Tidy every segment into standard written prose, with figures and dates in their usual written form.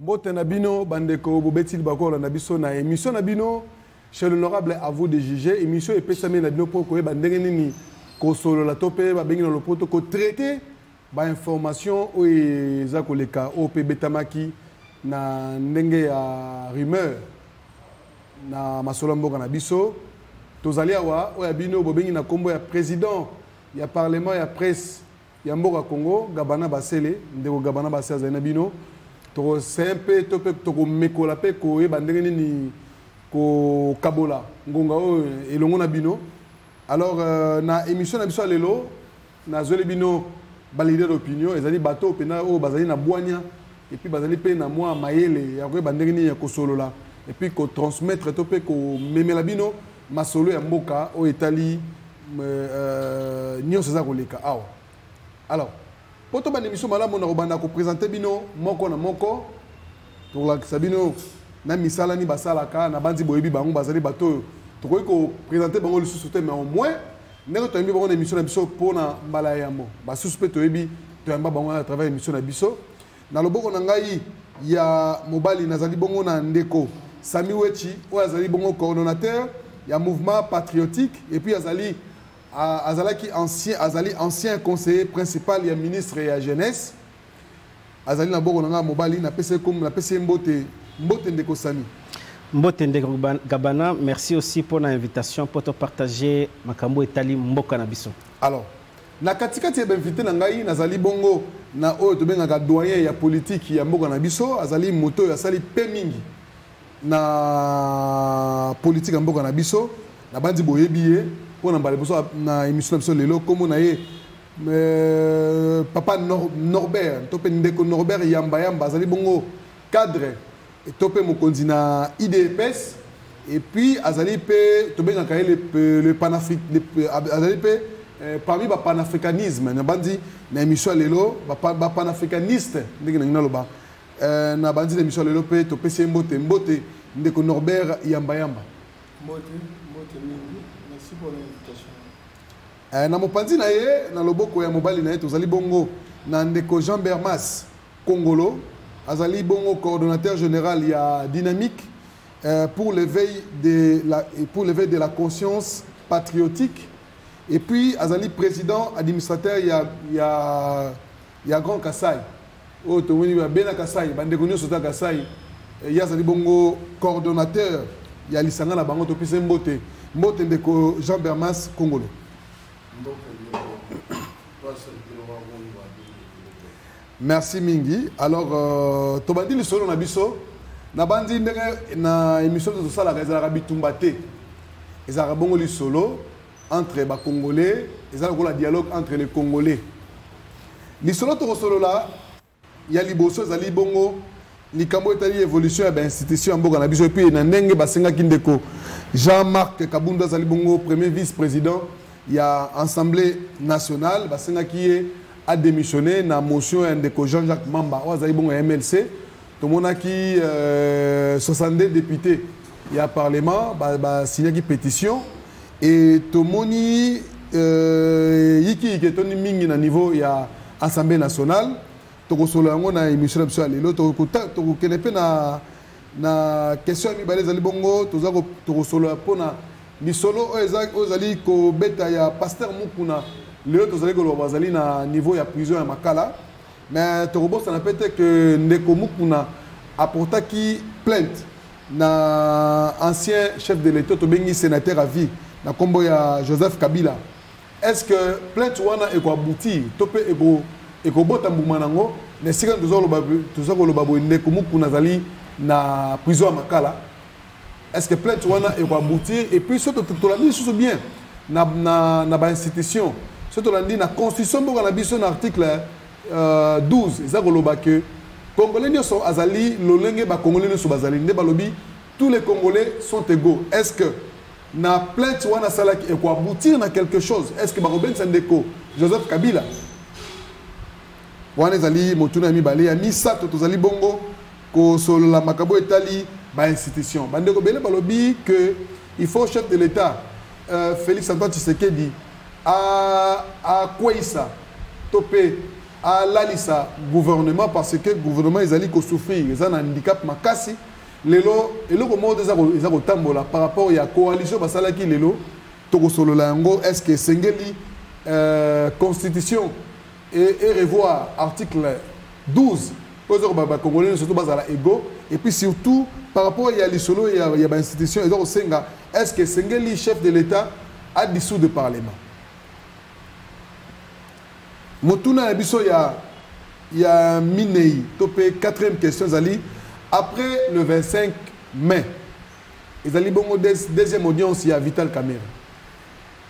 Mbote Nabino, Bandeko, Bobetil Bakor, Nabiso, na émission Nabino, chez l'honorable à vous de juger. Émission et Pessamé Nabino pour que Bandengeni, Kosolo la Topé, Babengino le protocole traité, ba information, ou Zakoleka, OP Betamaki, na Ndenge à rumeur, na Masolambo Nabiso, Tozali Awa, ou Yabino, Bobengi na Kombo, ya président, il y a parlement, il y a presse, il y a Mboka Congo, Gabana Basele, Ndego Gabana Basele Zainabino. C'est un peu toko mekola pe ko e bandengeni ni ko kabola ngonga o elongo na bino. Alors na émission na biso lelo na zole bino valider opinion ezali bato pena o bazali na boanya et puis bazali pe na moi mayele ya ko bandengeni ya ko solola et puis ko transmettre to pe ko memela bino masolo ya mboka o etali nyonso za koleka awa. Alors poto ba émission malamu na robanda ko présenter bino moko na moko pour la sabino na misala ni basala ka na bandi boyebi bango bazali bato to ko présenter bango le sous mais au moins ndeko to yembi bango na émission na biso pona mbala yambo ba suspect to yebi to yamba bango à travers émission na biso na loboko na ngai ya mobali nazali bongo na ndeko Sami Wechi o azali bongo coordonnateur ya mouvement patriotique et puis azali Azalaki ancien conseiller principal et ministre de la jeunesse. Azali na boko nga mobali na PC comme la PC Mbote ndeko Sami. Mbote ndeko Gabana, merci aussi pour l'invitation pour te partager makambo etali mboka na biso. Alors, na katikati ya invité na ngai nazali bongo na oyo to benga doyen ya politique ya mboka na biso, azali moto ya sali pe mingi na politique ya mboka na biso, na bandi boyebiye. Pour na émission lelo comme na ye papa Norbert topé ndeko Norbert yamba azali bongo cadre et topé mokonzi na IDPS et puis azali pe tobenga ka le panafricanisme azali pe parmi ba panafricanisme na bandi na émission lelo ba panafricaniste ndenge na ngaloba na bandi na émission lelo pe topé mbote ndeko Norbert yamba mbote mingi. Merci pour l'invitation. Na mopanzi na ye na loboko ya mobali na ye tozali bongo na ndeko Jean Bermas Congolo azali bongo coordonnateur général ya dynamique pour l'éveil de la conscience patriotique et puis azali président administrateur ya Grand Kassai o tomoni ba bena Kassai bandeko nyoso ta Kassai ya azali bongo coordonnateur ya lisanga na bango to pise mbote ndeko Jean Bermas Congolo. Merci mingi. Alors tobandi le solo na biso na bandi ndenge na émission de sala ezala bitumbate ezala bongo li solo entre ba congolais ezala ko la dialogue entre les congolais li solo to solo la ya liboso ezali bongo likambo etali évolution ya institution mboka na biso et puis na ndenge basenga kindeko Jean-Marc Kabunda azali bongo premier vice-président il y a Assemblée nationale basenga qui a démissionné na motion ya ndeko Jean-Jacques Mamba o azali bongo MLC to monaki 62 députés il y a parlement ba signé qui pétition et to moni yiki ketoni mingi na niveau ya Assemblée nationale to solo yango na émission na lelo to kenepe na question mi balé zali bongo to solo pona misolo ozali ko beta ya pasteur Mukuna lelo to zali ko bazali na niveau ya prison ya Makala mais to bossa na peut-être que ndeko Mukuna apportaki plainte na ancien chef de l'État to bengi sénateur à vie na kombo ya Joseph Kabila. Est-ce que plainte wana eko abouti to pe eko bota mbuma nango ne sika tozolo babo ndeko Mukuna zali na prison à Makala? Est-ce que plainte wana eko aboutir et puis surtout to la dit sous bien na ba institution surtout la dit na constitution mboka na biso na article 12 ezakoloba que Congolais nyonso azali lolenge ba Congolais nyonso bazali nde balobi tous les Congolais sont égaux. Est-ce que na plainte wana salaki eko aboutir na quelque chose? Est-ce que Baroben Sandeko Joseph Kabila wana ezali motuna mibale ya misato tozali bongo ko solo la makabo etali ba institution bandeko bele balobi que il faut chef de l'État Félix Antoine Tshisekedi a Kweisa topé à l'alisa gouvernement parce que le gouvernement ils allaient souffrir, ils ont un handicap makasi. Lelo eloko mo des kotambola par rapport à la coalition basala ki lelo toko solo lango est-ce que sengeli constitution et revoir article 12 pour les Congolais surtout basala ego et puis surtout par rapport à l'isolo il y a une institution est-ce que sengeli chef de l'État a dissous le parlement Motuna Abiso il y a Minei topé 4e question Zali. Après le 25 mai, ils allaient bon deuxième audience, il y a Vital Kamerhe.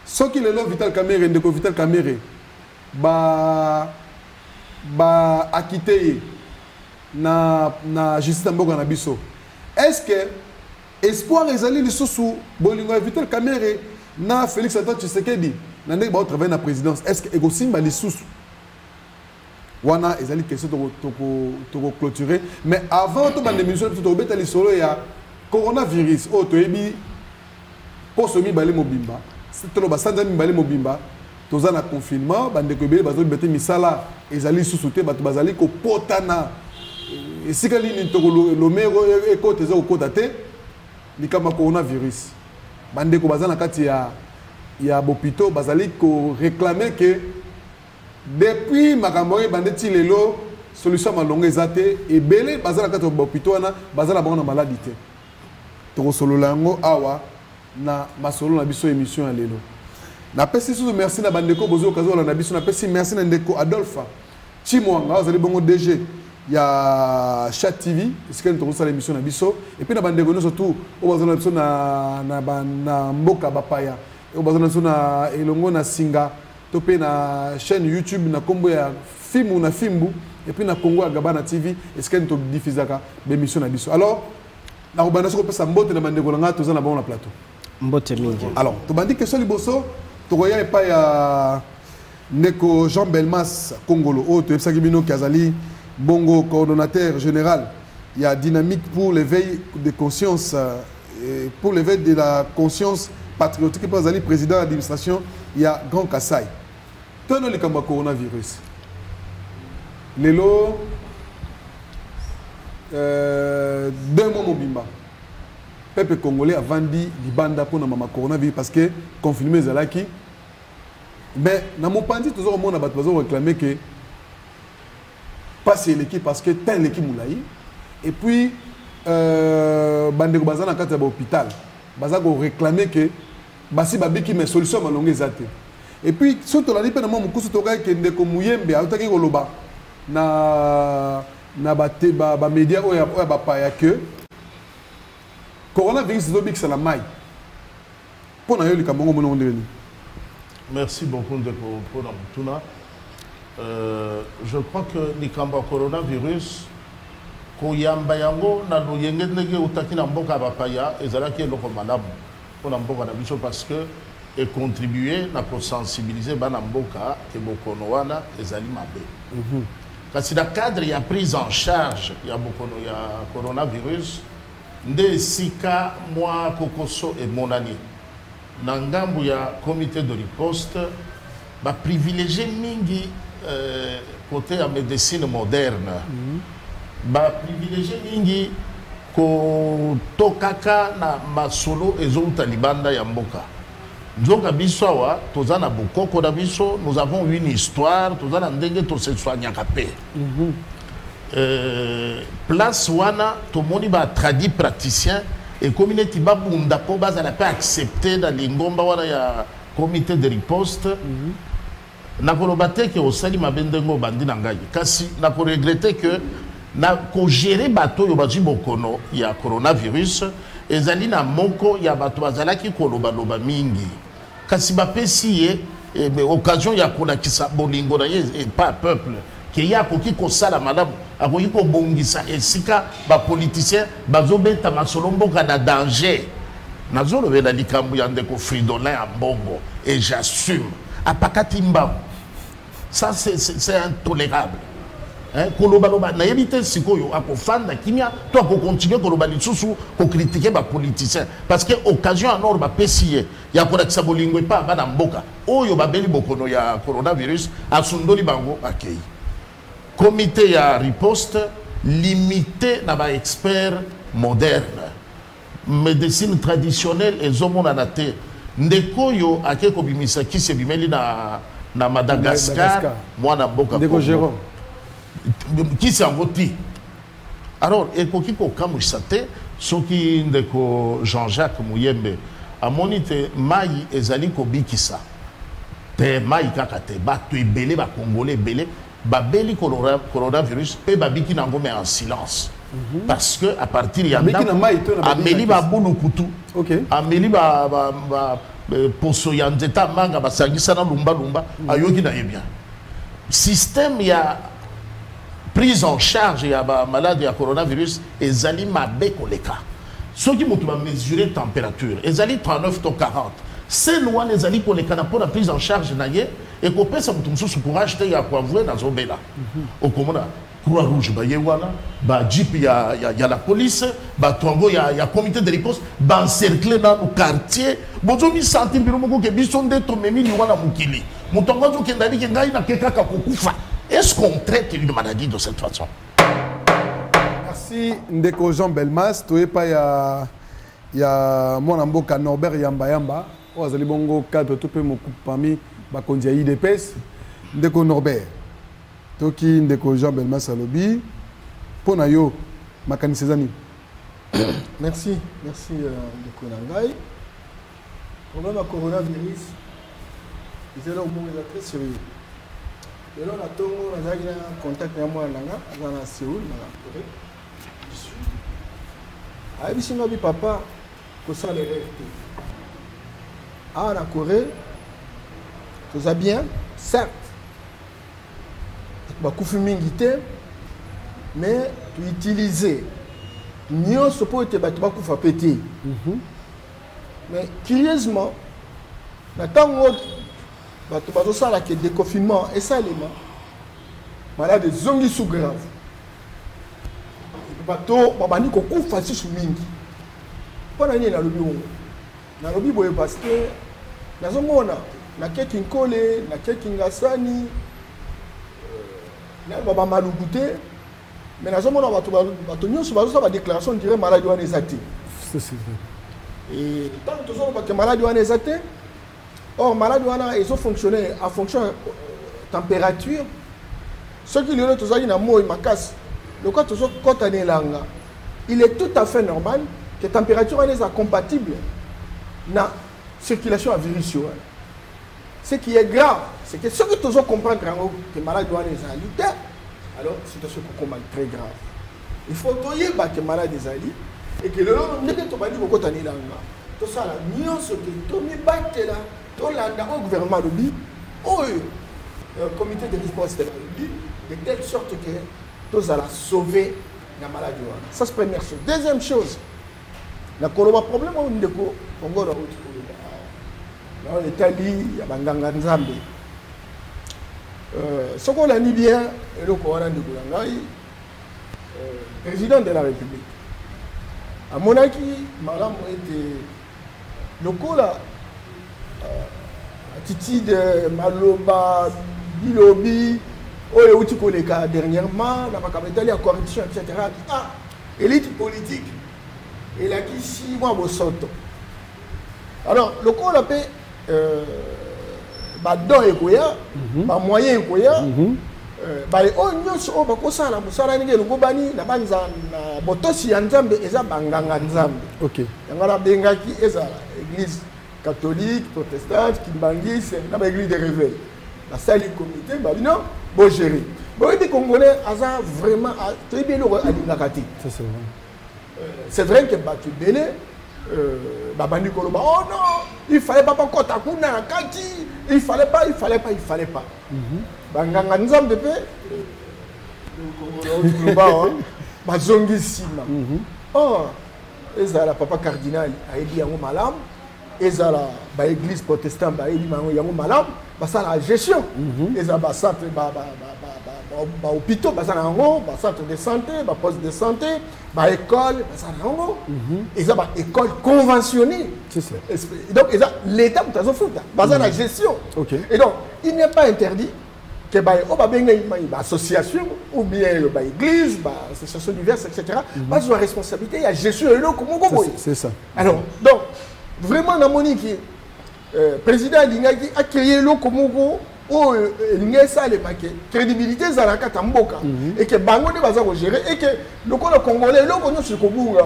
Ce qui est là, Vital Kamerhe, Vital Kamerhe, acquitté na justice d'Amboga na biso. Est-ce que espoir ils allaient sous Bolingo Vital Kamerhe na Félix Antoine Tshisekedi, na ndé ba travailler na présidence. Est-ce que Egosimba les sous wana ezali question to clôturer mais avant to bande émission to beta li solo ya coronavirus o to ebi poso mi balé mobimba c'est to ba sanda mi balé mobimba to za na confinement bande ko bele bazo beta misala ezali susute bato bazali ko potana esika lini to lo mero e ko te za ko tate ni kama coronavirus bande ko bazana kati ya bopito bazali ko réclamer que depuis Makamboye bandeti lelo solution malonga ezate et belé bazala kato bopito wana bazala bango na maladie te to solo lango awa na masolo na biso émission ya lelo na pesi sous merci na bandeko bozo okazo na biso na pesi merci na ndeko Adolphe Chimwanga azali bongo DG ya Chat TV esika to sala émission na biso et puis na bandeko no surtout o bazala biso na mboka bapaya o bazala biso na elongo na singa topé na chaîne YouTube na kombo ya Fimu na Fimbu et puis na Congo ya Gabana TV est-ce que nous diffusaka l'émission na biso alors na robana soko pesa mbote na bandeko na ngato za na bon na plateau mbote mingi alors to bandi question liboso to roya epa ya Neko Jean Belmas Congolo o to epsaki bino Kazali bongo coordonnateur général il y a dynamique pour l'éveil de conscience pour l'éveil de la conscience patriotique pour Azali président d'administration il y a Grand Kassai. Tono le kamba coronavirus. Lelo 2 mois mobimba. Peuple congolais a vendu libanda pour na mama coronavirus parce que confinement zalaki. Mais na mopandi toujours monde ba bazo réclamer que passer l'équipe parce que tel l'équipe moulayi et puis bandeko bazana kata ba hôpital. Bazako réclamer que basi babiki mais solution malonga ezate. Et puis surtout la lipe na mo mukusu toka ke ndeko muyembe autaki koloba na ba média oya ba pa ya que coronavirus zobik ça la mai. Pona yo likambo ngo mono ndeni. Merci beaucoup ndeko pour Mutuna. Je crois que likambo coronavirus ko yamba yango na loyenge ndenge utaki na mboka bapaya ezalaki eloko malamu pour mboka na biso parce que et contribuer na pour sensibiliser bana mboka ke bokono wana ezali mabe. Kasi na cadre ya prise en charge ya bokono ya coronavirus nde sika moi kokoso et monani na ngambu ya comité de riposte ba privilégier mingi côté ya médecine moderne. Ba privilégier mingi ko tokaka na masolo ezouta libanda ya mboka. Nzoka biso awa tozana bokoko na biso nous avons une histoire tozana ndenge to se soignaka pe. Place wana tomoni ba tradi praticien et communauté babunda po bazala pas accepter dans lingomba wana ya comité de riposte. Na kolobate ke osali mabendengo bandi na ngai kasi na ko regretter que na ko gérer bato yo baji bokono ya coronavirus ezali na moko ya bato bazalaki koloba loba mingi kasi bapesi ye occasion ya kolakisa bolingo na ye et pas peuple ke ya koki kosala malamu akoki kobongisa esika bapoliticien bazobeta masolo mboka na danger nazolobela likambo ya ndeko Fridolin ya mbongo et j'assume apakati mbamu ça c'est intolérable. Kolobaloba na yebite sikoyo akofanda kimia to akokontinue koloba lisusu ko critiquer ba politicien parce que occasion anor ba pesier ya ko lakisa bolingo pa bana mboka oyo babeli bokono ya coronavirus asundoli bango akei comité à riposte limité na ba expert moderne médecine traditionnelle et zomonanate ndeko yo akeko bimisa ki se bimeli na Madagascar mwana mboka ndeko Jérôme qui s'en voti alors ekoki ko kamusa te soki ndeko Jean-Jacques Muyembe amoni te mai ezali ko bikisa te mai kaka te bato ebele ba congolais ebele babeli coronavirus pe babiki nango mais en silence parce que à partir ya ameli ba bulu kutu ameli ba poso ya nzeta manga basangisa na lumba ayoki na ye bien système ya prise en charge ya ba malade ya coronavirus ezali mabe koleka soki moto ba mesurer température ezali 39 to 40 c'est loin les ali koleka na pour la prise en charge na ye et ko pesa moto mususu courage te ya kwavwe na zobela okomona Croix Rouge ba yewana ba jeep ya la police ba tongo ya comité de riposte ba encercler dans le quartier bozo mi sentir biro moko ke biso ndeto memi ni wana mukili mutongo zo kendali ke ngai na kekaka kokufa est-ce qu'on traite une maladie de cette façon? Merci ndeko Jean Belmas to epa ya mwana mboka Norbert Yamba ozali bongo cadre to pe moku parmi ba kondia IDPS ndeko Norbert toki ndeko Jean Belmas alobi pona yo makanisi ezani. Merci ndeko Nangai. Problème à coronavirus ils ont très sérieux. Et là, on a un contact avec moi à Séoul, à Corée du Sud. Ah, papa, que ça les rêves. Ah, en Corée, tout ça bien, certes. Tu vas mais tu utilises. Nous sommes pas tu péter. Mais curieusement, bato bazosala ke déconfinement esalema malade zongi sous grave bato babandi kokufa susu mingi mpona nini nalobi boye parce que nazomona na keki nkole na keki ngasani na bamaluku te mais nazomona bato nyonso bazosala badéclaration dire maladi wana eza te et tant tozoloba ke maladi wana eza te. Or, malade, ils ont fonctionné en fonction de la température. Ce qui est tout ça, il y a un mot, il il est tout à fait normal que la température soit compatible avec la circulation à virus. Ce qui est grave, c'est que ceux qui comprennent que les malades sont en alors c'est une situation très grave. Il faut que les malades soient et que le tout ça, nous au gouvernement lobby, au comité de riposte lobby, de telle sorte que tous allons sauver la maladie. Ça c'est la première chose. Deuxième chose, le problème au Ndeko, en Italie, il y a Banganga Nzambe. Ce qu'on a dit bien, le Coran de Goulangaï, président de la République. À Monaki, madame était le Cola. Attitude Maloba, Bilobi, Oyeutikoleka dernièrement, la Macabétali à corruption, etc. Ah, élite politique. Et là, qui 6 mois au soto. Alors, le coup, on appelle don et Koya, moyen et Koya, oh, nous, on ça, la Moussala, le Gobani, la Banza, Botosi, Nzambe, et ça, Banganga Nzambe. Ok. Il y a l'église catholique, protestante, Kimbangi, c'est l'église des réveils. La salle du comité, non, bon géré. Bon, les Congolais, ont vraiment très bien le Adinakati. C'est vrai que Batu Bélé, Babani Koloba, oh non, il fallait pas Kotakuna, Kati, il fallait pas. Banganga Nzam de paix, Bazongi Sima. Oh, et ça, la papa cardinal a dit à mon malam. Ezala ba église protestante ba eli mango yango malam basala la gestion ezala ba centre ba hôpital basala yango ba centre de santé ba poste de santé ba école basala yango ezala ba école conventionnée, c'est ça. Donc ezala l'état pour ta futa basala la gestion. Et donc il n'est pas interdit que association ou bien église, association diverses, etc. Pas de responsabilité, il y a gestion et l'eau comment c'est ça. Alors, donc, vraiment, dans mon équipe, président a créé l'eau comme crédibilité Zalaka Tamboka et que Bango ne va pas gérer et que le Congolais l'eau qu'on a sur Kobunga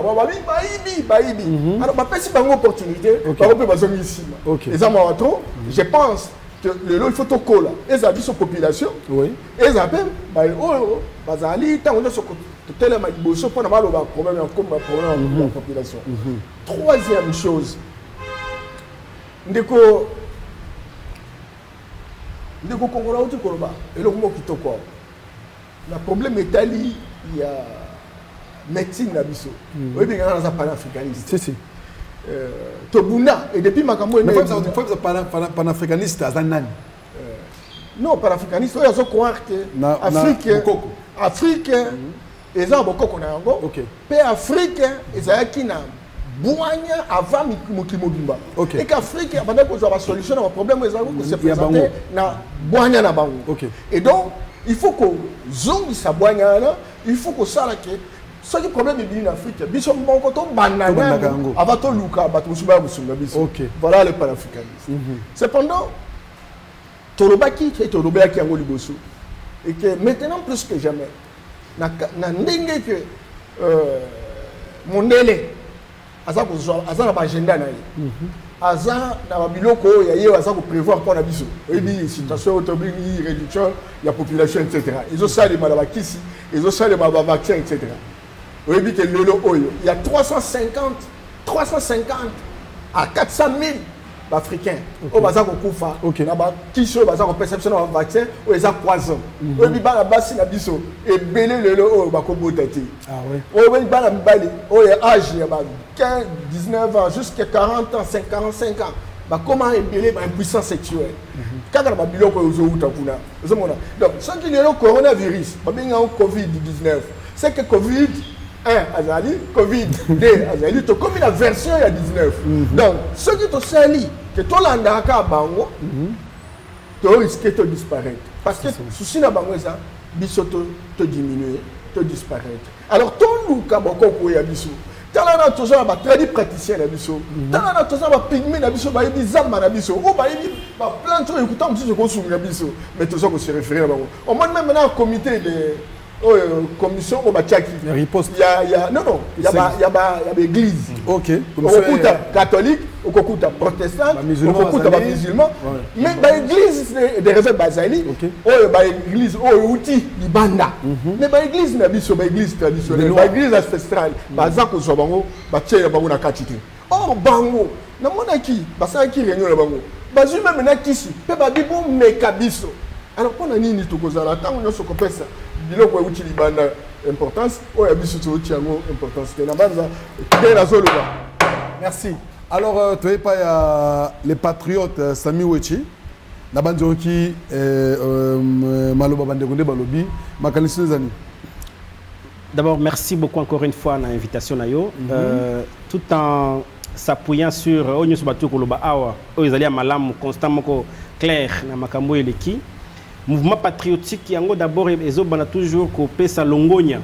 baïbi alors pas si Bango opportunité Bango peut baser ici les amours trop je pense que le lot il faut tout coller et ça dit sur population oui et ça même oh bazali tant on a sur tel bosso pour n'avoir le problème comme problème de la population. Troisième chose ndeko Congolais au Koloba et le mot qui te quoi le problème est ali il y a médecine na biso oui bien dans un panafricaniste si Tobuna et depuis Makambo mais faut panafricaniste à Zanani non panafricaniste il faut croire que Afrique et ça beaucoup qu'on a encore mais Afrique et ça qui n'a Boanya avant Mukimobimba. Et qu'Afrique, pendant qu'on a la solution à un problème, ils se présenté na Boanya na Bango. Et donc, il faut qu'on zongi sa Boanya là, il faut qu'on sache que ce qui est problème est en Afrique. Bisson bon quand on banana, avant tout Luka, Batousuba Musunga Bisson. Voilà le panafricanisme. Cependant, Tolobaki et Tolobaki en Goliboso. Et que maintenant plus que jamais, na ndenge que mon délai. Aza na agenda na ye aza na biloko ya ye aza ko prévoir pour na biso ebi situation autobili réduction ya population etc. Ils ont ça les malabakisi ils ont ça les vaccins etc. Ebi que lelo oyo il y a 350 à 400 000 Africains au baza ko kufa na ba kiso baza ko perception na vaccin o eza poison ebi ba basi na biso e belé lelo o ba ko botati ah ouais o ebi ba na mbali o ya âge ya ba 15 19 ans jusqu'à 40 ans 45 ans ba comment ébélé ba impuissance sexuelle quand ba biloko ozo uta kuna ozo mona donc ce qui est le coronavirus ba benga Covid-19 c'est que Covid 1 azali Covid 2 azali to comme la version il y a 19 donc ce qui to sali que to landa ka bango to risque de disparaître parce que souci na bango ça biso to diminuer to disparaître alors to luka boko ko ya biso talana to za ba tradi praticien na biso talana to za ba pygmée na biso ba yebi zamba na biso o ba yebi ba plante to écoutant biso ko sunga biso mais to za ko se référer à bango au moins même maintenant comité de commission au Bachaki. Il y a non, il y a l'église. OK. Au Kokuta catholique, au Kokuta protestant, au Kokuta musulman. Mais l'église de réveil Bazali, l'église au outil Libanda. Mais l'église n'a pas l'église traditionnelle, l'église ancestrale, Bazako Sobango, Baché Bango na Kachite. Or Bango, na monaki, Basaki réunion Bango. Bazu même na kisi, pe babibo mekabiso. Alors qu'on a ni tout cause là, tant on se compare ça. Biloko uti libanda importance o ya biso to uti yango importance ke na banza ke na zolo ba. Merci. Alors tu es pas les patriotes Sami Wechi na banzo ki maloba bande konde balobi makanisi zani. D'abord merci beaucoup encore une fois na invitation na yo tout en s'appuyant sur onyo batu ko loba awa o ezali ya malamu constamment ko clair na makambo eleki. Mouvement patriotique yango d'abord ezobana toujours ko pesa longonya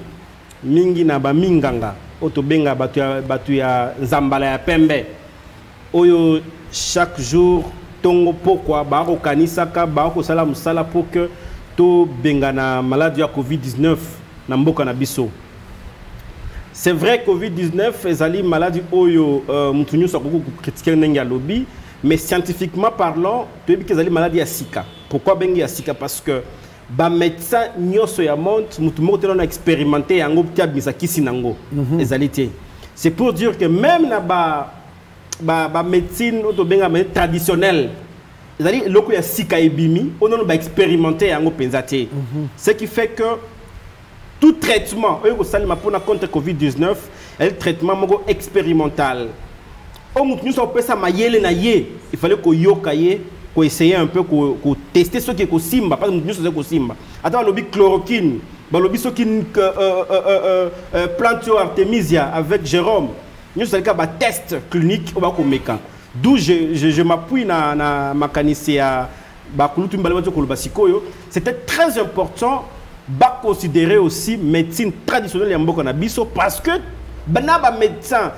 mingi na ba minganga otobenga batu ya nzambala ya pembe oyo chaque jour tongo pourquoi ba ko kanisaka ba ko sala musala pour que to benga na maladie ya Covid-19 na mboka na biso. C'est vrai Covid-19 ezali maladie oyo mutunyu sa ko critiquer ndenga lobby mais scientifiquement parlant tu es ezali maladie ya sika. Pourquoi bengi ya sika? Parce que ba médecin nyoso ya monde mutu moko tena expérimenté yango tia bisaki sinango ezalité. C'est pour dire que même na ba médecine auto benga médecine traditionnelle ezali loko ya sika ebimi on ba expérimenté yango penzaté. Ce qui fait que tout traitement oyo salima pona contre Covid-19 est un traitement moko expérimental. On mutu nyoso pesa mayele na ye, il fallait ko yokaye pour essayer un peu de tester ce qui est simba parce que nous sommes simba attends le chloroquine le ce qui plante Artemisia avec Jérôme nous sommes le test clinique au bas d'où je m'appuie na ma c'était très important de considérer aussi médecine traditionnelle ya mboka na biso parce que banaba médecin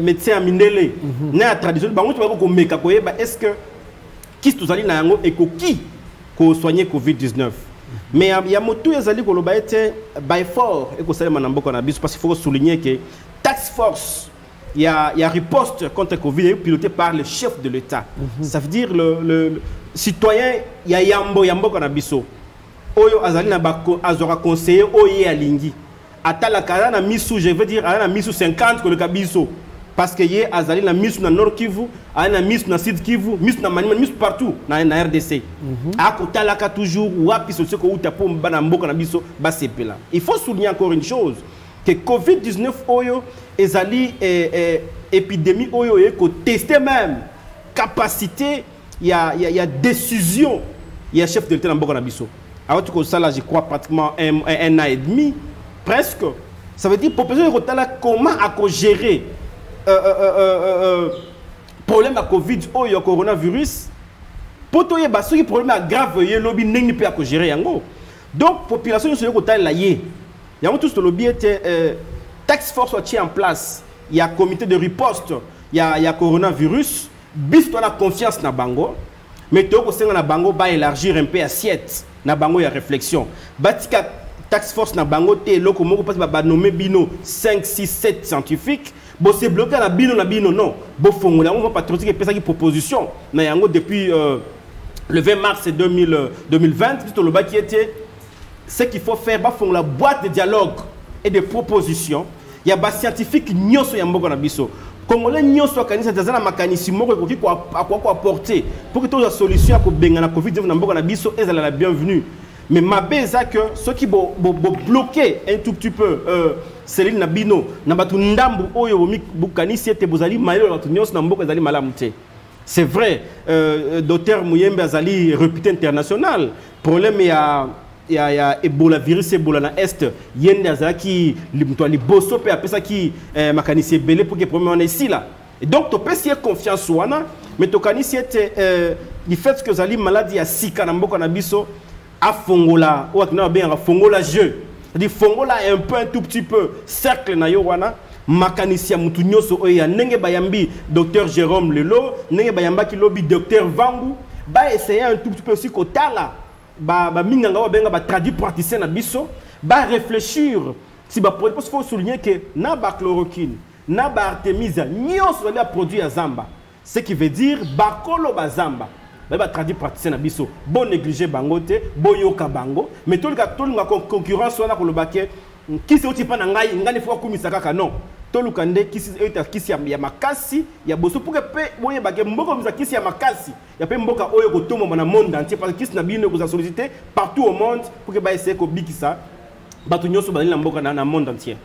médecin mindele na traditionnel bango tu ko meka koyeba est-ce que qui tozali na yango ekoki ko soigner COVID-19 mais ya motu ezali ko loba ete by fort et ko salema na mboka na biso parce qu'il faut souligner que task force il y a riposte contre Covid piloté par le chef de l'État. Ça veut dire le citoyen il y a yambo kanabiso. Oyo azali na bako azora conseiller oye alingi. Atala kala na misu je veux dire ala na misu 50 ko le kabiso parce que yé azali na misu na Nord Kivu, ala na misu na Sud Kivu, misu na Maniema, misu partout na RDC. Akotala ka toujours wapi solution ko uta po bana mboka na biso ba sepela. Il faut souligner encore une chose que COVID-19 oyo ezali épidémie oyo ko tester même capacité il y a décision il y a chef de l'État dans Mboka biso. Alors tu ça là je crois pratiquement un an et demi presque. Ça veut dire population ko tala comment à gérer problème à Covid oyo coronavirus pour to yeba ce problème grave ye lobby ngi pe à gérer yango. Donc population so ko tala yé. Il y a tous le lobby était task force soit en place. Il y a comité de riposte, il y a coronavirus. Bis toi la confiance na bango, mais toi ko senga na bango ba élargir un peu assiette na bango ya réflexion. Batika task force na bango te loko moko passe ba nommer bino 5 6 7 scientifiques. Bo se bloquer na bino non. Bo fongola on va patriotique pesa qui proposition na yango depuis le 20 mars 2020 tout le bas qui était ce qu'il faut faire ba fongola boîte de dialogue et de propositions. Il y a des scientifiques nyoso ya mboka na biso. Congolais nyoso kanisa tazana makanisi moko ko ki apporter pour que toute la solution à ko benga na Covid-19 na mboka na biso ezala la bienvenue. Mais ma beza que ceux qui bo bloquer un tout petit peu Céline Nabino na batu ndambu oyo bo kanisi ete bozali mayelo batu nyoso na mboka ezali malamu te. C'est vrai, docteur Muyembe azali réputé international. Problème il y a Ebola virus Ebola na est yende azaki li bosso pe apesa ki makanisi belé pour que problème on est ici là. Et donc to pesi confiance wana mais to kanisi était du fait que zali maladie ya sika na mboka na biso a fongola ou akina bien fongola jeu. C'est-à-dire fongola un peu un tout petit peu cercle na yo wana makanisi ya mutu nyoso oya ndenge bayambi docteur Jérôme Lelo ndenge bayamba ki lobby docteur Vangu ba essayer un tout petit peu aussi kotala ba minganga wa benga ba traduit praticien na biso ba réfléchir si ba parce qu'il faut souligner que na ba chloroquine na ba artemisia nyonso les produits à zamba ce qui veut dire ba kolo ba zamba ba traduit praticien na biso bon négliger bango te boyoka bango mais tout le concurrence wana ko lo baké qui c'est aussi pas na ngai ngani faut kumisa kaka non toluka nde kisi ya makasi ya boso pour que pe boye bake mboko misa kisi ya makasi ya pe mboka oyo ko tomo na monde entier parce que kisi na bino ko solliciter partout au monde pour que ba essayer ko bikisa batu nyoso ba na mboka na monde entier.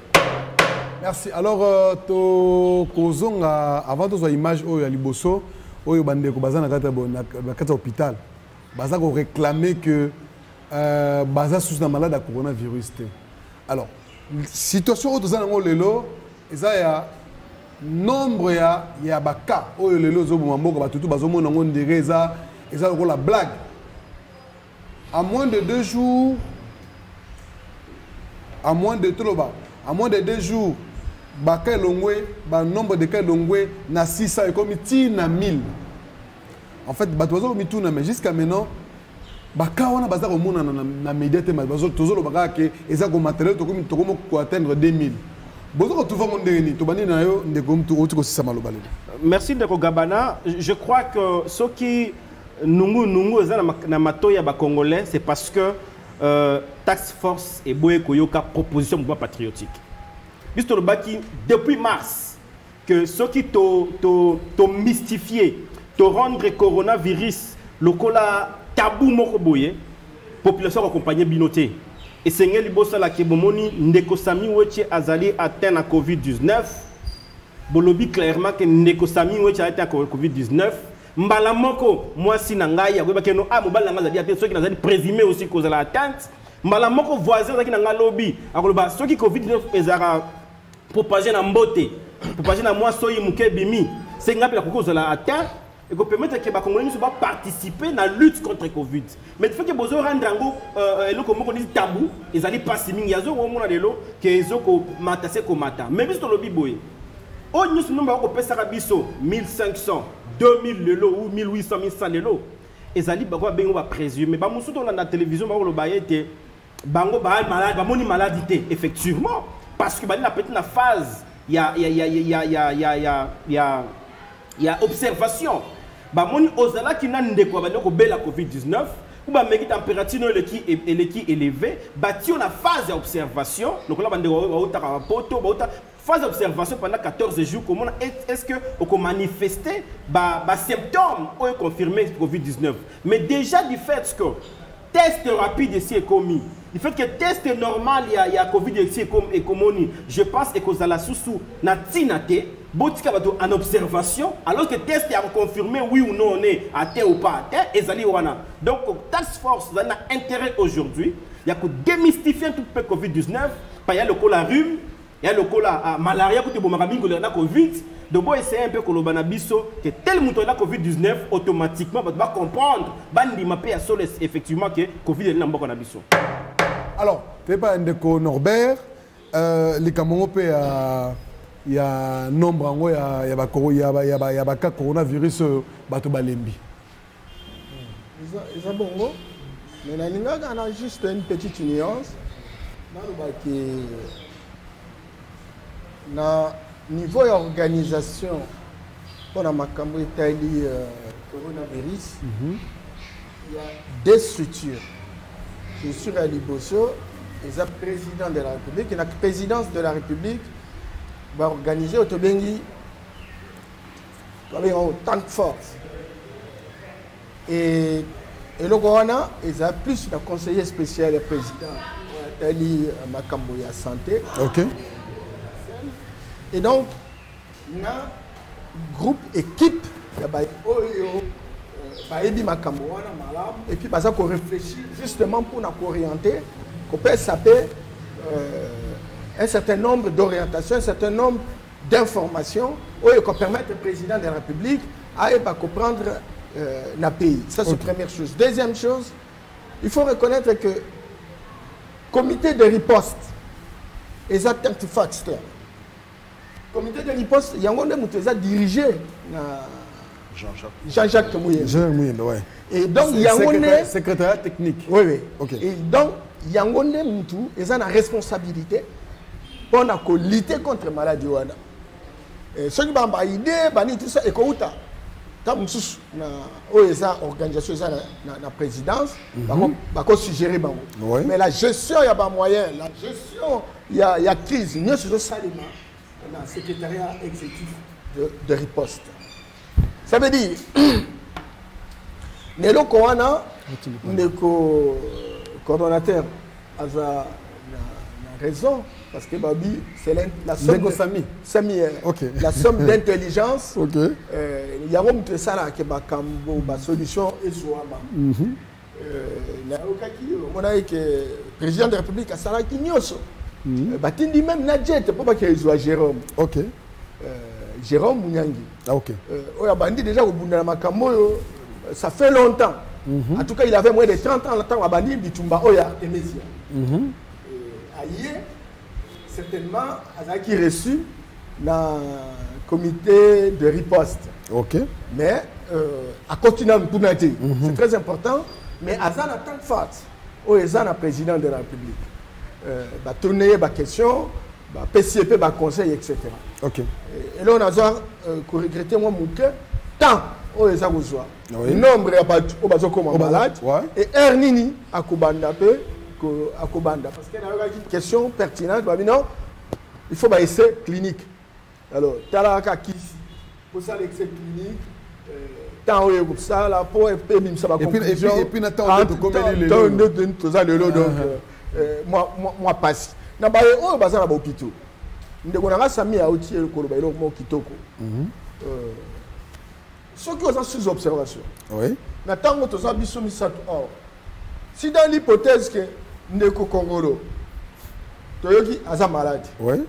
Merci. Alors to kozonga avant to image oyo ya liboso oyo bande ko bazana kata hôpital baza ko réclamer que baza sous na malade à coronavirus. Alors situation to zana ngolelo il y a nombre ya baka oyo lelo zo bomamboka batutu bazomona ngondere eza la blague. À moins de 2 jours à moins de 2 jours baka longwe ba nombre de cas longwe na 600 et comme na 1000. En fait batozo mituna mais jusqu'à maintenant baka wana baza ko mona na médiate mais bazo tozo lo baka ke eza ko matériel to ko atteindre 2000. Merci de Gabana. Je crois que ce qui nous na matoya ba congolais c'est parce que task force et boye koyoka proposition mouvement patriotique. Puisque depuis mars que ce qui to mystifié, to rendre coronavirus lokola tabou moko boye population accompagnée binoté. Et c'est ngeli bosala ke bomoni ndeko sami weche azali atteint na Covid-19. Bolobi clairement que ndeko sami weche atteint na Covid-19. Mbala moko mwasi na ngai ya kweba no mobala nga azali atteint ceux qui nazali présumé aussi cause la atteinte. Mbala moko voisin zaki na nga lobi akoloba ceux qui Covid-19 ezara propager na mbote, propager na mwa soyi muke bimi. C'est ngapi la cause la atteint et que permettre que les Congolais soient participer dans la lutte contre le Covid. Mais le fait que vous rendez un tabou, ils n'allaient pas si bien, ils ont qu'ils ont maté comme matin. Mais si le biboy, on nous sommes nombreux à payer 1500, 2000 lelo ou 1800, 1100 lelo. Ils allaient pas présumer. Mais si on a la télévision, on va été bango malade, bamoni maladité effectivement parce que la petite phase il y a observation bamoni ozala qui n'a ndeko ba ko bela Covid-19 ou ba meki température qui est élevée bati on a phase d'observation donc là bande ba poto ba phase d'observation pendant 14 jours comment est-ce que on peut manifester ba symptômes ou confirmer Covid-19 mais déjà du fait que test rapide ici est commis. Il fait que test normal, il y a Covid ici et commis. Je pense que vous allez sous na tinate, botika en observation, alors que test est confirmé oui ou non on est atteint ou pas atteint, et zali wana. Donc task force a intérêt aujourd'hui, il y a que démystifier tout le Covid-19, il y a le cas la rhume, il y a le cas la malaria côté bomaramingo la Covid. Donc, on essayer un peu que tel mouton la Covid-19, automatiquement, on va comprendre effectivement que Covid est là. Alors, tu pas un Norbert, les Camerounais, il y a nombre, il y a cas coronavirus, bateau balembi. Ils ont bon mot, mais on a juste une petite nuance. Niveau d'organisation pour la Macambo Italie coronavirus, il y a deux structures. Je suis à Liboso, et le président de la République, et la présidence de la République va organiser au Tobengi en tant que force. Et le Rwanda, il y a plus de conseiller spécial et président Italie Macambo ya santé. Ok. Et donc, il y a un groupe, équipe, et puis, on réfléchit justement pour nous orienter, qu'on peut s'appeler un certain nombre d'orientations, un certain nombre d'informations, qui permettent au président de la République à comprendre le pays. Ça, c'est la première chose. Deuxième chose, il faut reconnaître que le comité de riposte, exactement facteur. Le comité de riposte, il y a un dirigé Jean-Jacques Mouyembe. Ouais. Et donc, il y a un secrétaire technique. Oui, oui. Okay. Et donc, il y a un ils ont la responsabilité pour lutter contre la maladie. Ceux qui ont une idée, tout ça, et quand ils ont organisation, la présidence, ils vont suggérer. Mais la gestion, il y a des moyens. La gestion, il y a crise. Nous sommes dans le secrétariat exécutif de riposte. Ça veut dire, Nelo Kowana, le coordonnateur, a raison, parce que Babi, c'est la somme la somme d'intelligence. Il y a un ça qui est solution et soama. On a que le président de la République a ça qui nyoso. Batindi même Nadjet, pour pas qu'il soit Jérôme. Jérôme Mounyangi. Déjà au Bundana Makambo, ça fait longtemps. En tout cas, il avait moins de 30 ans, le temps à Bandi Bitumba Oya Emesia. Aïe, certainement, Azaki reçu dans le comité de riposte. Mais à continuer pour Nati, c'est très important. Mais Azan a tant de force. Azan a président de la République. Tourner la question, PCP, conseil, etc. Et là, on a regretté moi mon cœur, tant aux Azagouzois. Nombre de malades et Ernini à Kobanda. Parce qu'il y a une question pertinente, non, il faut un essai clinique. Alors, Talaka Kisi, pour ça, l'essai clinique, tant où ça, la peau et puis, et puis, moi, passe. Na ba o baza na bopito. Ndeko na sami a outi le koloba ilo mo kitoko. Ceux qui ont sous observation. Na tango to za biso misato or. Si dans l'hypothèse que ndeko Kongolo toyoki aza malade. Il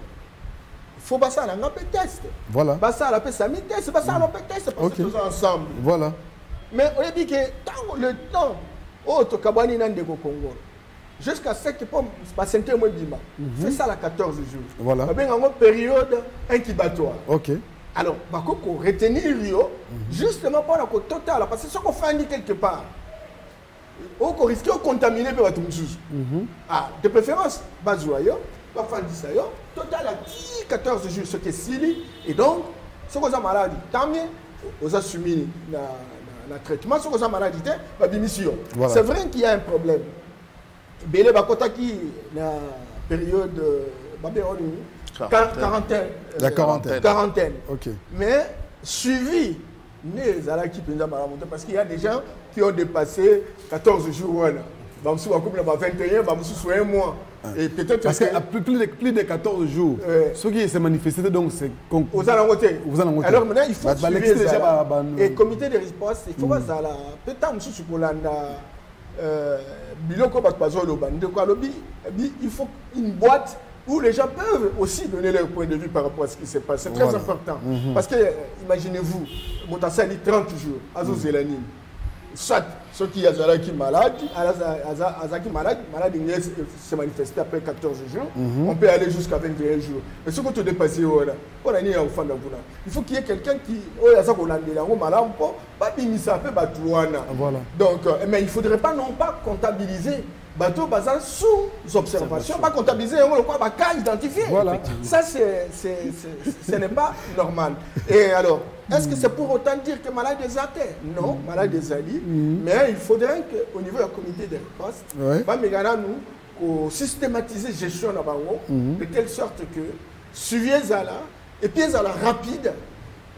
faut passer à la test. Voilà. Passer à la sami test, passer à la test parce que tous ensemble. Voilà. Mais on a dit que le temps, autre Kabani Nandego Congo, jusqu'à 7 pommes, c'est un mois bima. C'est ça la 14 jours. Voilà. Il y a une période incubatoire. Ok. Alors, il faut retenir Rio, justement pour la totale, parce que ce qu'on fait quelque part, on risque de contaminer tout le monde. Ah, de préférence, Bazoyo, Bafandissayo, total à 14 jours, ce qui est Sili, et donc, ce qu'on a maladie, tant mieux, on a soumis le traitement, ce qu'on a maladie, c'est vrai qu'il y a un problème. Belé Bakotaki, la période, quarantaine. La quarantaine. Quarantaine. Ok. Mais suivi, parce qu'il y a des gens qui ont dépassé 14 jours. Voilà. 21, 1 mois. Et peut-être parce que plus de 14 jours, ce qui s'est manifesté, donc c'est vous allez en alors maintenant, il faut suivre ça. Et le comité de réponse, il faut que ça peut-être il faut une boîte où les gens peuvent aussi donner leur point de vue par rapport à ce qui se passe. C'est très important. Parce que, imaginez-vous, Moutassali 30 jours, Azo Zélanine. Soit ceux qui sont malades, malade se manifester après 14 jours, on peut aller jusqu'à 21 jours. Mais ce qu'on te dépasse, il faut qu'il y ait quelqu'un qui donc, mais il ne faudrait pas non pas comptabiliser. Bateau basal sous observation, pas comptabiliser, on va pas identifier. Voilà. Ça, ce n'est pas normal. Et alors, est-ce que c'est pour autant dire que malade des athées? Non, malade des alliés. Mais il faudrait qu'au niveau du comité de réponse, nous systématiser la gestion de telle sorte que suivi Zala, et puis Zala rapide,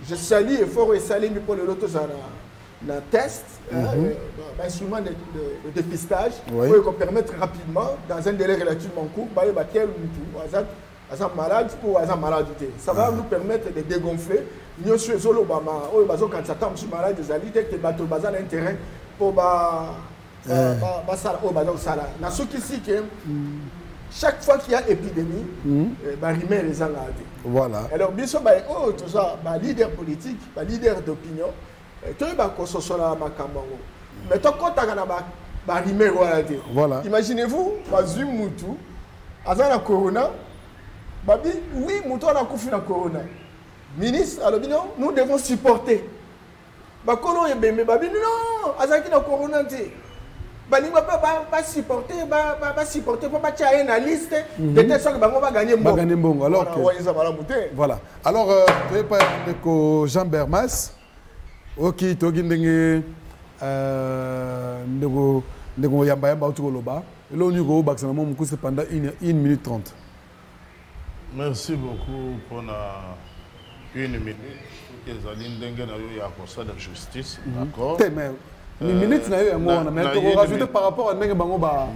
je salue et fort et salue pour le loto Zala. Le test, instrument de dépistage, pour permettre rapidement, dans un délai relativement court, malade ou à malade. Ça va nous permettre de dégonfler. Nous sommes sur l'Obama, quand ça tombe sur malade des alliés, dès que bateau bazar un terrain pour chaque fois qu'il y a épidémie, rimer les gens. Voilà. Alors, bien sûr, leader politique, leader d'opinion. Voilà. Imaginez-vous, corona, oui, corona. Ministre, alors nous devons supporter. Non, corona. Pas supporter, pas une liste de telle sorte que va gagner bon. Alors, voilà. Alors, Jean Bermas. Ok, togi ndenge ndego yamba utukoloba. Là, on go baxana mon c'est pendant 1 minute 30. Merci beaucoup pour 1 minute. Les alliés ndenge na yo ya conseil de justice, d'accord? Mais 1 minute na yo ya moi mais tu rajouter par rapport à ndenge bango ba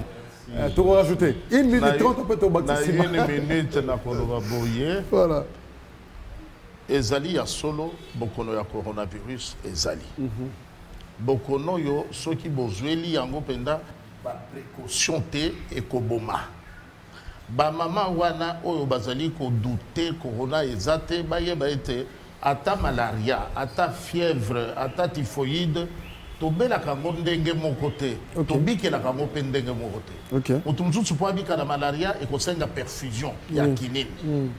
tu rajouter 1 minute 30 on peut te baxer. 1 minute na koloba boye. Voilà. Ezali ya solo bokono ya coronavirus ezali. Bokono yo soki bozweli yango penda ba précaution te ekoboma. Ba mama wana oyo bazali ko douter corona ezate ba yeba ete ata malaria, ata fièvre, ata typhoïde tobela kango ndenge moko te. Tobikela kango pe ndenge moko te. Mutu mususu po abika na malaria ekosenga perfusion ya kinini.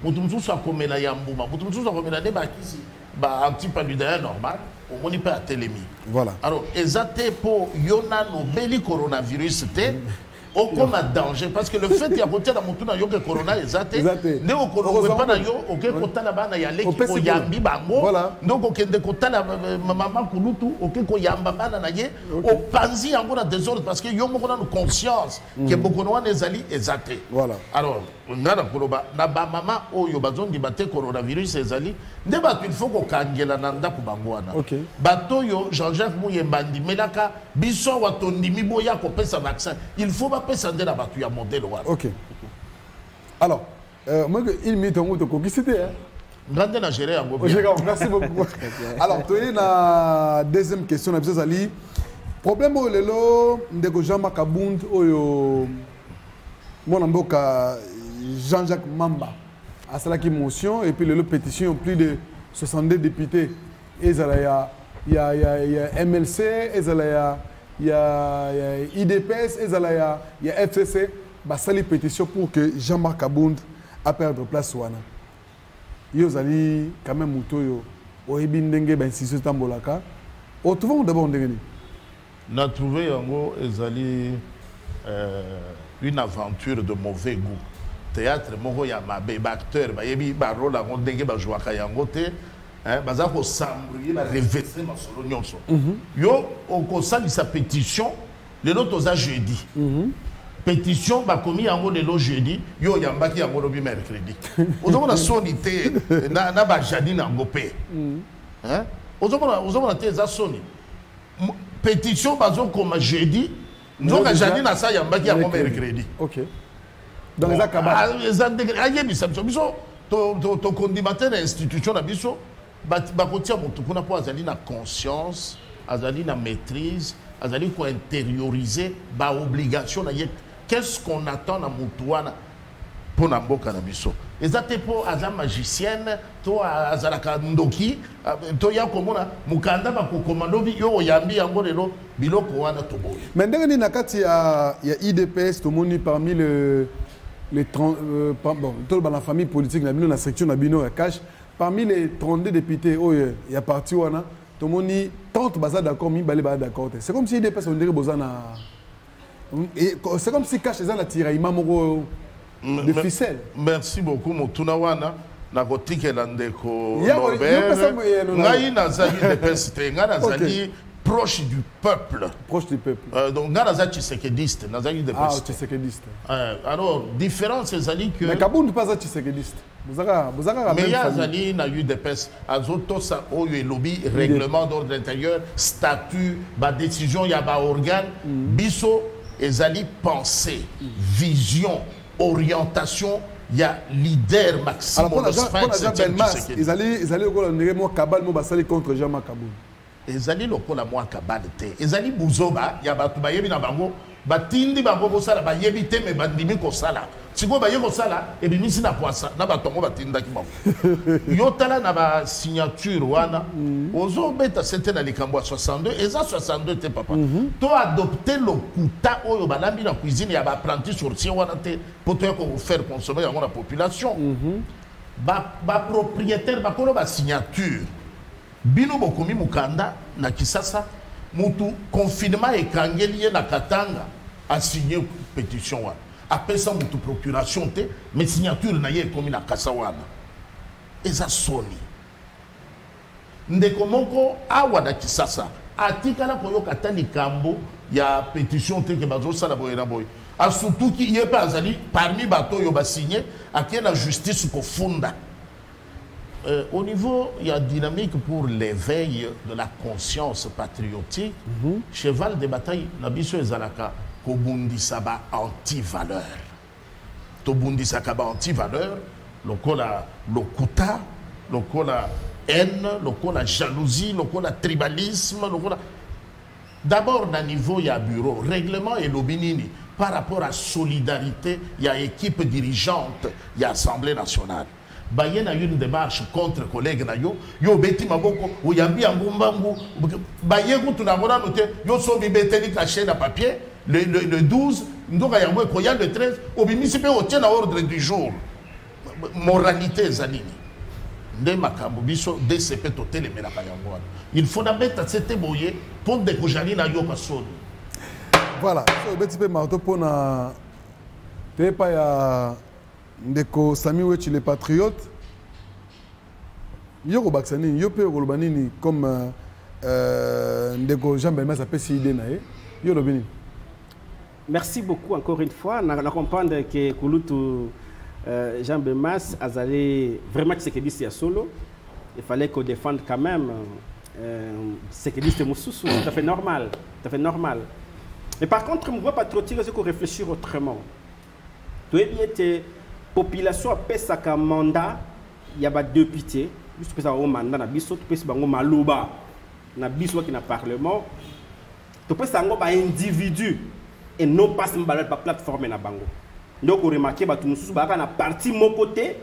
Mutu mususu akomela ya mbuma, mutu mususu akomela de bakisi ba antipaludéen normal, omoni pe atelemi. Voilà. Alors ezate po yona no beli coronavirus te. Aucun danger parce que le fait qu'il y a côté dans mon tour que corona ezate ne okolo pas na yo aucun kota na bana ya leki ko yambi bango donc okende kota na maman kulutu aucun ko yamba bana na ye o panzi yango na désordre parce que yo moko na conscience que beaucoup no ezali ezate. Voilà. Alors ngana koloba na ba mama oyo bazongi bate coronavirus ezali nde ba il faut ko kangela na ndako bango wana. Bato yo Jean-Jacques Muyemba ndimelaka biso watondimi boya ko pesa vaccin il faut modèle. Ok. Alors, moi, 1 minute, on va te citer. Merci beaucoup. Alors, tu as la deuxième question. Le problème, c'est que Jean-Marc Abound, Jean-Jacques Mamba, à cela qui motion et puis le pétition plus de 62 députés. Et il y a MLC, il y a IDPS, il y a FCC. Bah, ça les pétitions pour que Jean-Marc Abound a perdu place wana. Yo zali quand même mutoyo o ebindenge ben si c'est tambolaka. O trouvons d'abord ndengeni. On a trouvé yango ezali une aventure de mauvais goût. Théâtre moko ya mabe acteur ba yebi ba rôle yango ndenge ba jouaka yango te. Hein, baza ko sambri na revêter masolo nyonso. Yo on consali sa pétition le lot aux jeudi. Pétition ba commis yango le lot jeudi, yo yambaki yango lobi mercredi. Ozomona soni te na ba jadi na ngopé. Hein? Ozomona te za soni. Pétition bazo comme jeudi, donc jadi na sa yambaki yango mercredi. OK. Dans les akaba. Ayebi samso biso to condimenter l'institution na biso ba kotia moto kuna po azali na conscience, azali na maîtrise, azali ko intérioriser ba obligation na yek. Qu'est-ce qu'on attend dans Moutouana pour Namboka Nabiso? Ezate po aza magicienne, to azalaka ndoki, to ya komona mukanda ba kokomando bi yo yambi yango lelo biloko wana to boye. Mais ndenge nakati il y a IDPS to moni parmi les 30 bon, dans la famille politique na bino na section na bino ya cash, parmi les 32 députés il y a parti wana to moni 30 baza d'accord, mi balé ba d'accord. C'est comme si IDPS on dirait bozana. C'est comme si cache les gens la tiraillement de ficelle. Merci beaucoup Motunawana. Na kotike landeko Norbert. Ngai nazali de PST, ngai nazali proche du peuple. Proche du peuple. Donc ngai nazali tshisekediste, nazali de PST. Ah, tshisekediste. Alors différence ezali que mais Kabound pas tshisekediste. Bozaka mais il y a azali na UDPS azoto sa oyo elobi règlement d'ordre intérieur, statut, ba décision ya ba organe biso ezali pensée, vision, orientation, il y a leader maximum. Alors pour Jean Belmas, ils allaient au Golandere moi Kabal mo basali contre Jean-Marc Kabound. Ezali lokola moi Kabal te. Ezali buzoba ya batu bayebi na bango batindi bango kosala bayebi te me bandimi kosala. Siko baye kosala e bimisi na poisa na batongo batindaki bango. Yotala na ba signature wana ozo beta c'était na likambo 62 eza 62 te papa. To adopter le kuta oyo balambi na cuisine ya ba apprenti sorcier wana te pour te faire consommer yango la population. Ba propriétaire ba kono ba signature. Bino bokomi mukanda na Kisasa mutu confinement ekangeli na Katanga a signé pétition wana. Après ça, mutu procuration te, mais signature na ye komi na Kasawana. Eza soni. Ndeko moko awa na Kisasa atika na koyo katani kambo ya pétition te ke bazo sala boye na boye. A surtout ki ye pa azali parmi bato yo ba signé aké la justice ko funda. Au niveau, il y a dynamique pour l'éveil de la conscience patriotique. Cheval de bataille, Nabiso Ezalaka, Kobundisaba anti-valeur. Tobundisakaba anti-valeur, le kola lokuta, le kola haine, le kola jalousie, le kola tribalisme, le kola. D'abord, dans le niveau, il y a bureau, règlement et l'obinini. Par rapport à solidarité, il y a équipe dirigeante, il y a Assemblée nationale. Baye na une démarche contre collègue na yo beti maboko uyambi ambumbangu baye kutu na ngona note yo so bibeteli caché na papier le 12 ndoka yango ko ya le 13 obimisi pe o tient na ordre du jour moralité zanini nde makambo biso DCP to telemela ka yango il faut na beta c'était boye pour de ko jali na yo ka soni voilà so beti pe marto pona te pa ya ndeko Sami Wechi les patriotes yoko baksanini yope kolobanini comme ndeko Jean Belmas appelle si idée nae yo lobini. Merci beaucoup encore une fois. On comprendre que Kouloutou Jean Belmas azali vraiment sécurité à solo. Il fallait qu'on défende quand même sécurité Moussoussou, tout à fait normal, tout à fait normal. Mais par contre, on ne voit pas trop tirer ce qu'on réfléchir autrement. Tu es bien population a pesa ka mandat il y a ba député juste pesa au mandat na biso tu pesa bango maluba na biso qui na parlement tu pesa ngo ba individu et non pas mbala pa plateforme na bango donc on remarquer ba tout mususu ba na parti mon côté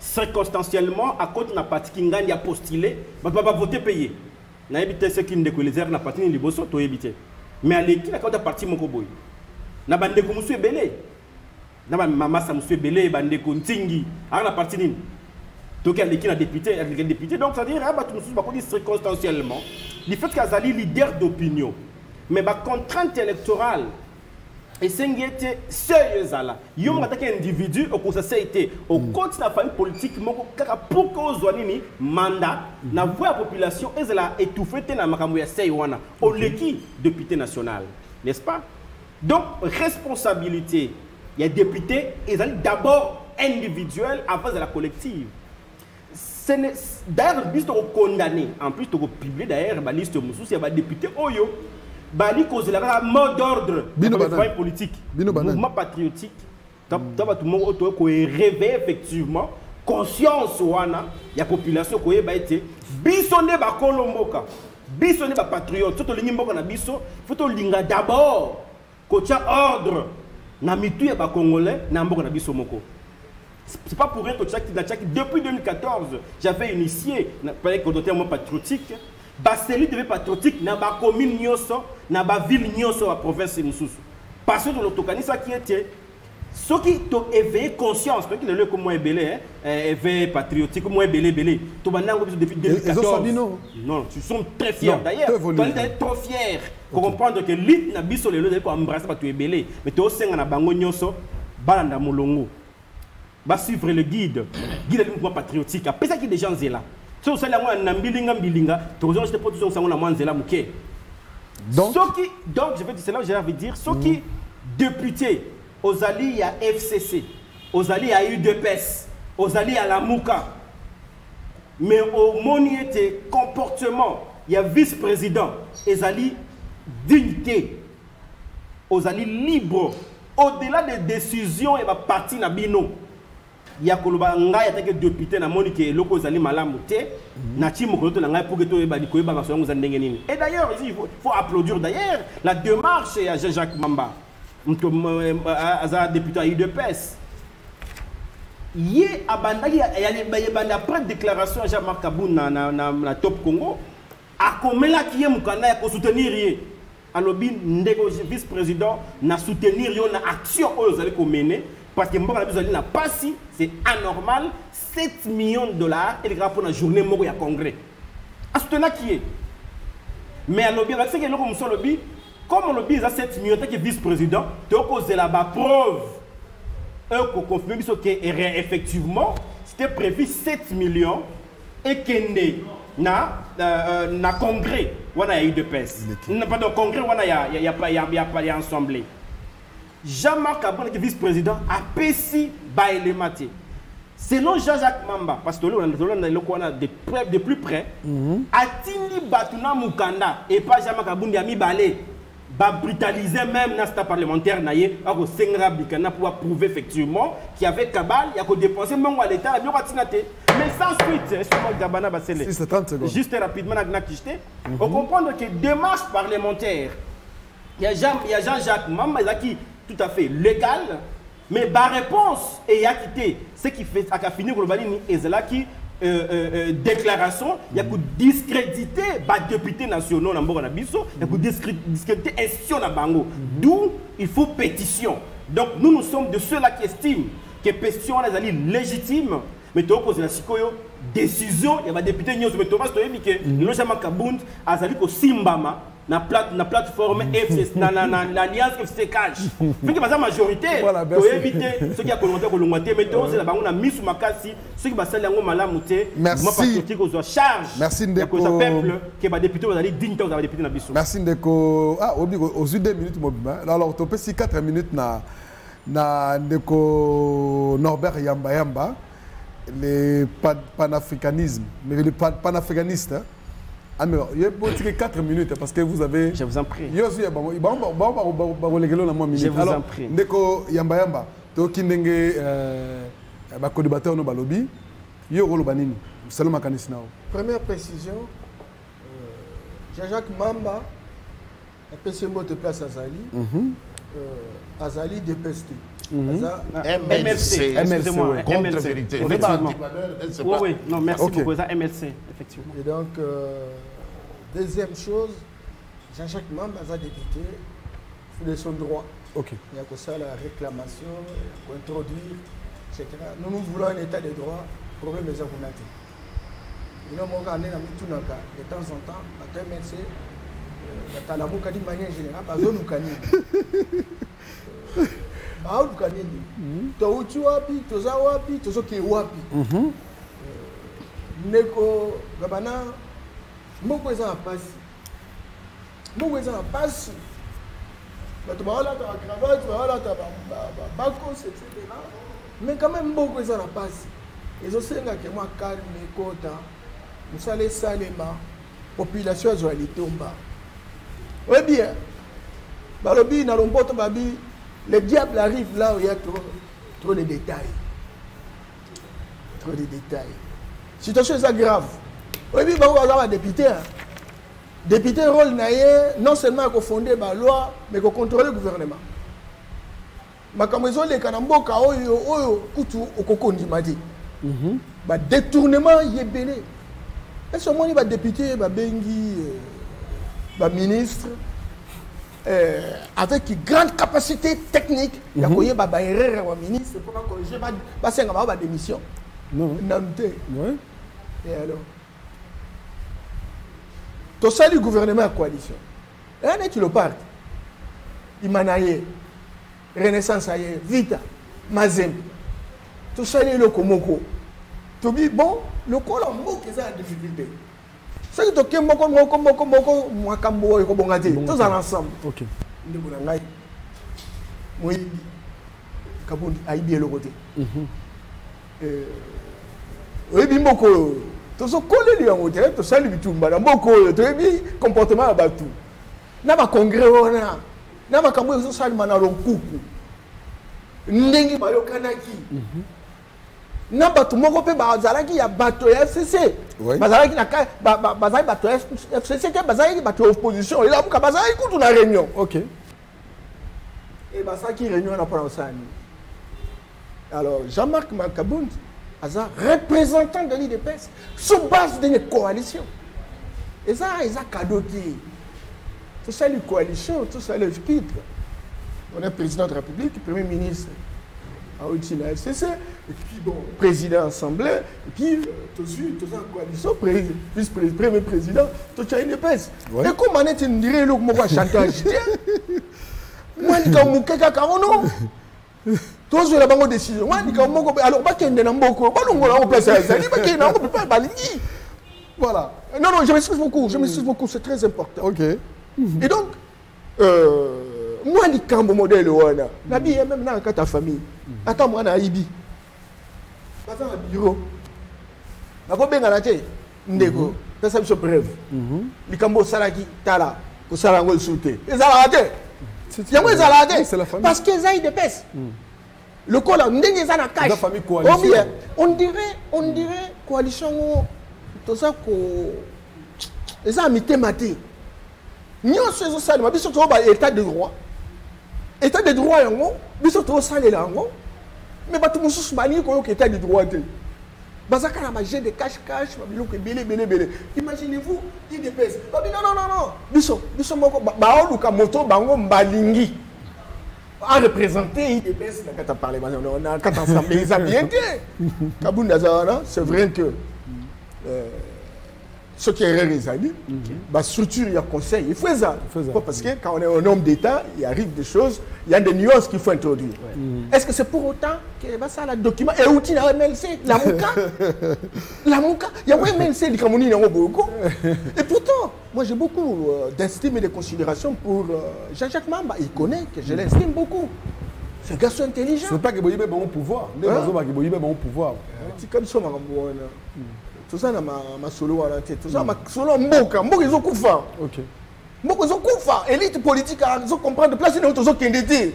circonstanciellement, à côté de la partie qui gagne, a postulé, il va voter payé. Il y a des gens qui ne décollent pas, partie de l'Iboso, tu as évité. Mais à l'équipe, il y a partie de Mokoboy. Il y a des gens qui sont belés. Il y a des gens qui sont belés, il y a des gens qui sont belés. Il y a partie de donc il y a des députés. Donc ça veut dire que circonstanciellement, le fait qu'il y a des leaders d'opinion, mais la contrainte électorale, et c'est une sérieuse là. Il y a un individu au conseil société, au côté de la famille politique, pour qu'on ait un mandat, la voix de la population est étouffée dans la makamouya Seywana, au l'équipe député national, n'est-ce pas? Donc responsabilité, il y a députés, ils sont d'abord individuels avant de la collective. D'ailleurs, ils sont condamnés. En plus, ils sont publiés d'ailleurs la liste de Moussous, il y a des députés Oyo. Bali cause la mot d'ordre politique, mouvement patriotique. Tout le monde réveille effectivement conscience wana ya population ko yeba été bisonné ba kolomboka bisonné ba patriote tout le nimboka na biso faut to linga d'abord ko tia ordre na mitu ya ba congolais na mboka na biso moko. C'est pas pour rien que depuis 2014 j'avais initié par un patriotique. Baseli devait patriotique na ba commune nyoso na ba ville nyoso la province mususu parce que l'autocani ça qui était ce qui to éveillé conscience parce que le comme moi belé éveillé patriotique moi belé to banango depuis 2014 non tu sont très fiers d'ailleurs tu es trop fier pour comprendre que l'île na biso lelo ko embrasser pas tu es belé mais to senga na bango nyoso balanda molongo ba suivre le guide du mouvement patriotique après ça qui des gens là. Donc, donc je vais dire cela, je vais dire, ceux qui députés, aux alliés à FCC, aux alliés à UDPS, aux alliés à la Mouka, mais au moniété comportement, il y a vice-président, aux alliés dignité, aux alliés libres, au-delà des décisions, il y a parti na bino. Il y a des députés qui ont été locaux à Malamuté, et d'ailleurs, il faut applaudir d'ailleurs la démarche à Jean-Jacques Mamba, député à UDPS. Il y a après déclaration à Jean-Marc Kaboun dans Top Congo, à combien qui est pour soutenir alors vice-président na soutenir une action aux allez mener. Parce que n'a pas si c'est anormal 7 millions de dollars et le rapport la journée moko ya congrès. À ce là qui est. Mais à lobby c'est que le lobby comme on lobby a 7 millions tant que vice-président, tu as causé là-bas preuve pour confirmer que effectivement c'était prévu 7 millions et que na congrès wana ya UDPS. Pardon congrès wana ya assemblée. Jean-Marc Kabon, qui est vice-président, a péci Baïle Maté. Selon Jean-Jacques Mamba, parce que l'on a de plus près, Atini Batuna Mukanda et pas Jean-Marc Kabon, il a mis balé, brutaliser même dans parlementaire, il y a pour prouver effectivement qu'il y avait cabal, il y a dépensé même à l'État, il y a mais sans suite, juste rapidement, on comprend que démarche parlementaire, il y a Jean-Jacques Mamba qui tout à fait légal, mais la réponse est à quitter. Ce qui fait à finir pour le valide et c'est là qui déclaration, il y a que discréditer les députés nationaux dans le Bisso, il y a que discréditer institution dans Bango. D'où il faut pétition. Donc nous sommes de ceux-là qui estiment que pétition est légitime, mais tu as posé la décision, il y a des députés qui ont dit que nous sommes Kabound, à Simbama. Na plateforme FCC, l'alliance FCC Cash. Fait que la majorité, pour éviter ceux qui ont commenté que l'on a mais c'est la banque mis sous ma casse, ceux qui passent l'ango malamouté, moi patriotique aux charge. Merci Ndeko. Que peuple qui va député vous allez digne vous allez député na biso. Merci Ndeko. Ah, aux 2 minutes mobile. Alors tu peux si 4 minutes na Ndeko Norbert Yamba le panafricanisme, mais le panafricaniste. Ah mais il y a 4 minutes parce que vous avez. Je vous en prie. Je vous en prie. Ndeko Yamba, to kindenge ba co-débatteur no balobi, yo rolo banini. Selon ma kanisna. Première précision, Jean-Jacques Mamba a passé mot de place à Azali. Azali dépesté. MLC, excusez-moi, contre-vérité. Oui, non, merci beaucoup, ça MLC, effectivement. Et donc, deuxième chose, Jean-Jacques Mamba a député de son droit. Ok. Il y a que ça, la réclamation, il faut introduire, etc. Nous voulons un état de droit, problème des abonnés. Et nous, on a de temps en temps, à MLC, la de manière générale, pas de nous Baou kanini to uchi wapi toza wapi tozoke wapi neko gabana mboko eza na pasi bato baola ta cravate baola ta bakos etc. Mais quand même mboko eza na pasi ezosenga ke mwa calme kota musale salema population azwa litomba ouais bien balobi na lomboto babi. Le diable arrive là où il y a trop de détails. Trop de détails. Situation est grave. Oui, mais on va député. Député rôle non seulement qu'on fonde la loi, mais qu'on contrôle le gouvernement. Ma maison les kanamboka oyo kutu okokondi madi. Ba détournement yebele. Est-ce que moi ba député ba bengi ba ministre avec une grande capacité technique, il y a un erreur au ministre pour corriger ma démission. Non. Et alors, tout ça, le gouvernement à coalition. Et tu le parles. Imanaye, Renaissance Aye, Vita, Mazem. Tout ça, le Komoko. Tu dis, bon, le col en mot qui est en difficulté. C'est que tu as tous ensemble. Ok. Oui. Kaboun aïbi le côté. Oui, bimoko. Tu as collé en hôtel, tu as salué tout. Madame Boko, tu as mis comportement à Batou. N'a pas congrès, n'a pas comme ça, manalon coucou. N'engi bayo kanaki. Na bato moko pe bazalaki ya bato ya FCC bazalaki na bazalaki bato ya FCC ke bazalaki bato opposition ila muka bazalaki kutu na réunion. OK. Et bazalaki réunion na pour osani. Alors Jean-Marc Makabound aza représentant de l'IDPS sous base d'une coalition. Et ça ils a cadeau qui tout ça une coalition, tout ça le quitte. On est président de la République, premier ministre à la FCC, et puis bon, président assemblée, et puis tout ça en coalition, vice-premier président, tout ça une épaisse. Et comment on est dirait le mot chantage? Moi, je dis que non. Tous les banques de décision. Moi, je dis que alors, pas qu'il y ait un beaucoup, pas qu'on place à ça, pas qu'il y ait un peu pas baligny. Voilà. Non, je m'excuse beaucoup, c'est très important. OK. Et donc, moi, je dis que mon modèle, la vie est même dans ta famille. Attends, moi, je suis dans un bureau. Je suis dans un bureau. Je suis dans un bref. Je suis dans un tala. Je suis dans un souté. Ils ont raté. Parce qu'ils ont des pèses. Le col, on dirait ça dans la famille coalition. On dirait coalition. Tout ça, ils ont mis thématique. Nous sommes ça, nous sommes état de droit. État de droit, nous sommes salés là. Mais nous sommes bannés comme état de droit. Bazaka na magie de cache-cache, belé. Imaginez-vous, il dépèse. Non. Biso moko baoluka moto bango mbalingi. A représenter il dépèse na kata parler on a kata ensemble ils a bien été. Kabunda Zahara, c'est vrai que ce qui est réalisé, la structure, il y a conseil, il faut ça. Parce que quand on est un homme d'État, il arrive des choses, il y a des nuances qu'il faut introduire. Est-ce que c'est pour autant que ça, le document, et où tu as MLC, la Mouka, il y a un MLC, il y a beaucoup. Et pourtant, moi j'ai beaucoup d'estime et de considération pour Jean-Jacques Mamba. Il connaît que je l'estime beaucoup. C'est un garçon intelligent. Ce n'est pas que Boyibé a un pouvoir. C'est comme ça, tout ça ma solo à la tête, tout ça ma solo mboka ils ont kufa. OK. Mboka ils ont kufa, élite politique ils ont comprendre place dans tous autres candidats.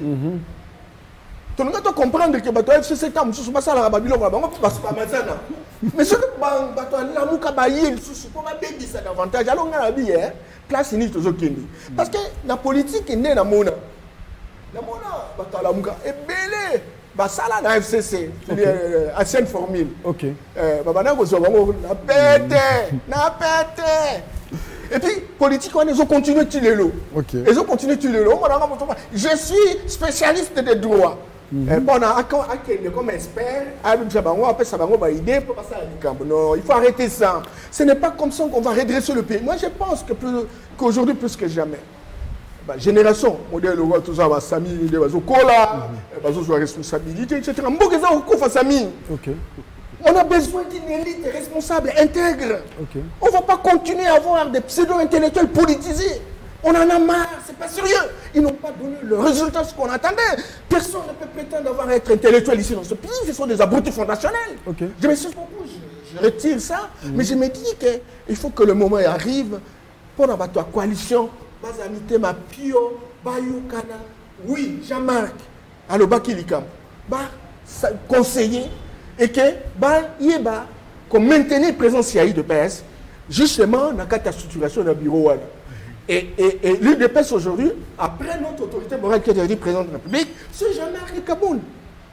Tu ne dois comprendre que bato FCC tam sous masala la babilo ba bango parce pas mazana. Mais ce que bato la muka ba yel sous pour ma baby ça davantage alors ngala bi place ni tous autres candidats. Parce que la politique est née na mona. La mona batalamuka ebele basala na FCC ancienne formule. OK. Babana kozwa bango na pete. Et puis politique on ils ont continué tilelo. OK. Ils ont continué tilelo. Je suis spécialiste des droits. Pendant comme expert, non, il faut arrêter ça. Ce n'est pas comme ça qu'on va redresser le pays. Moi, je pense qu'aujourd'hui, plus que jamais, génération, modèle, tout ça, Sami, responsabilité, etc. On a besoin d'une élite responsable, intègre. On ne va pas continuer à avoir des pseudo-intellectuels politisés. On en a marre, c'est pas sérieux. Ils n'ont pas donné le résultat ce qu'on attendait. Personne ne peut prétendre d'avoir être intellectuel ici dans ce pays. Ce sont des abrutis fondationnels. Je me suis beaucoup, je retire ça, mais je me dis qu'il faut que le moment arrive pour avoir la coalition. Bazamité, ma pio, Bayukana, oui, Jean-Marc, Alobakilikam, conseiller, et que, qu'on maintenait présence de PS, justement, dans la structuration d'un bureau. Et l'UDPS aujourd'hui, après notre autorité morale qui a été président de la République, c'est Jean-Marc Kaboun.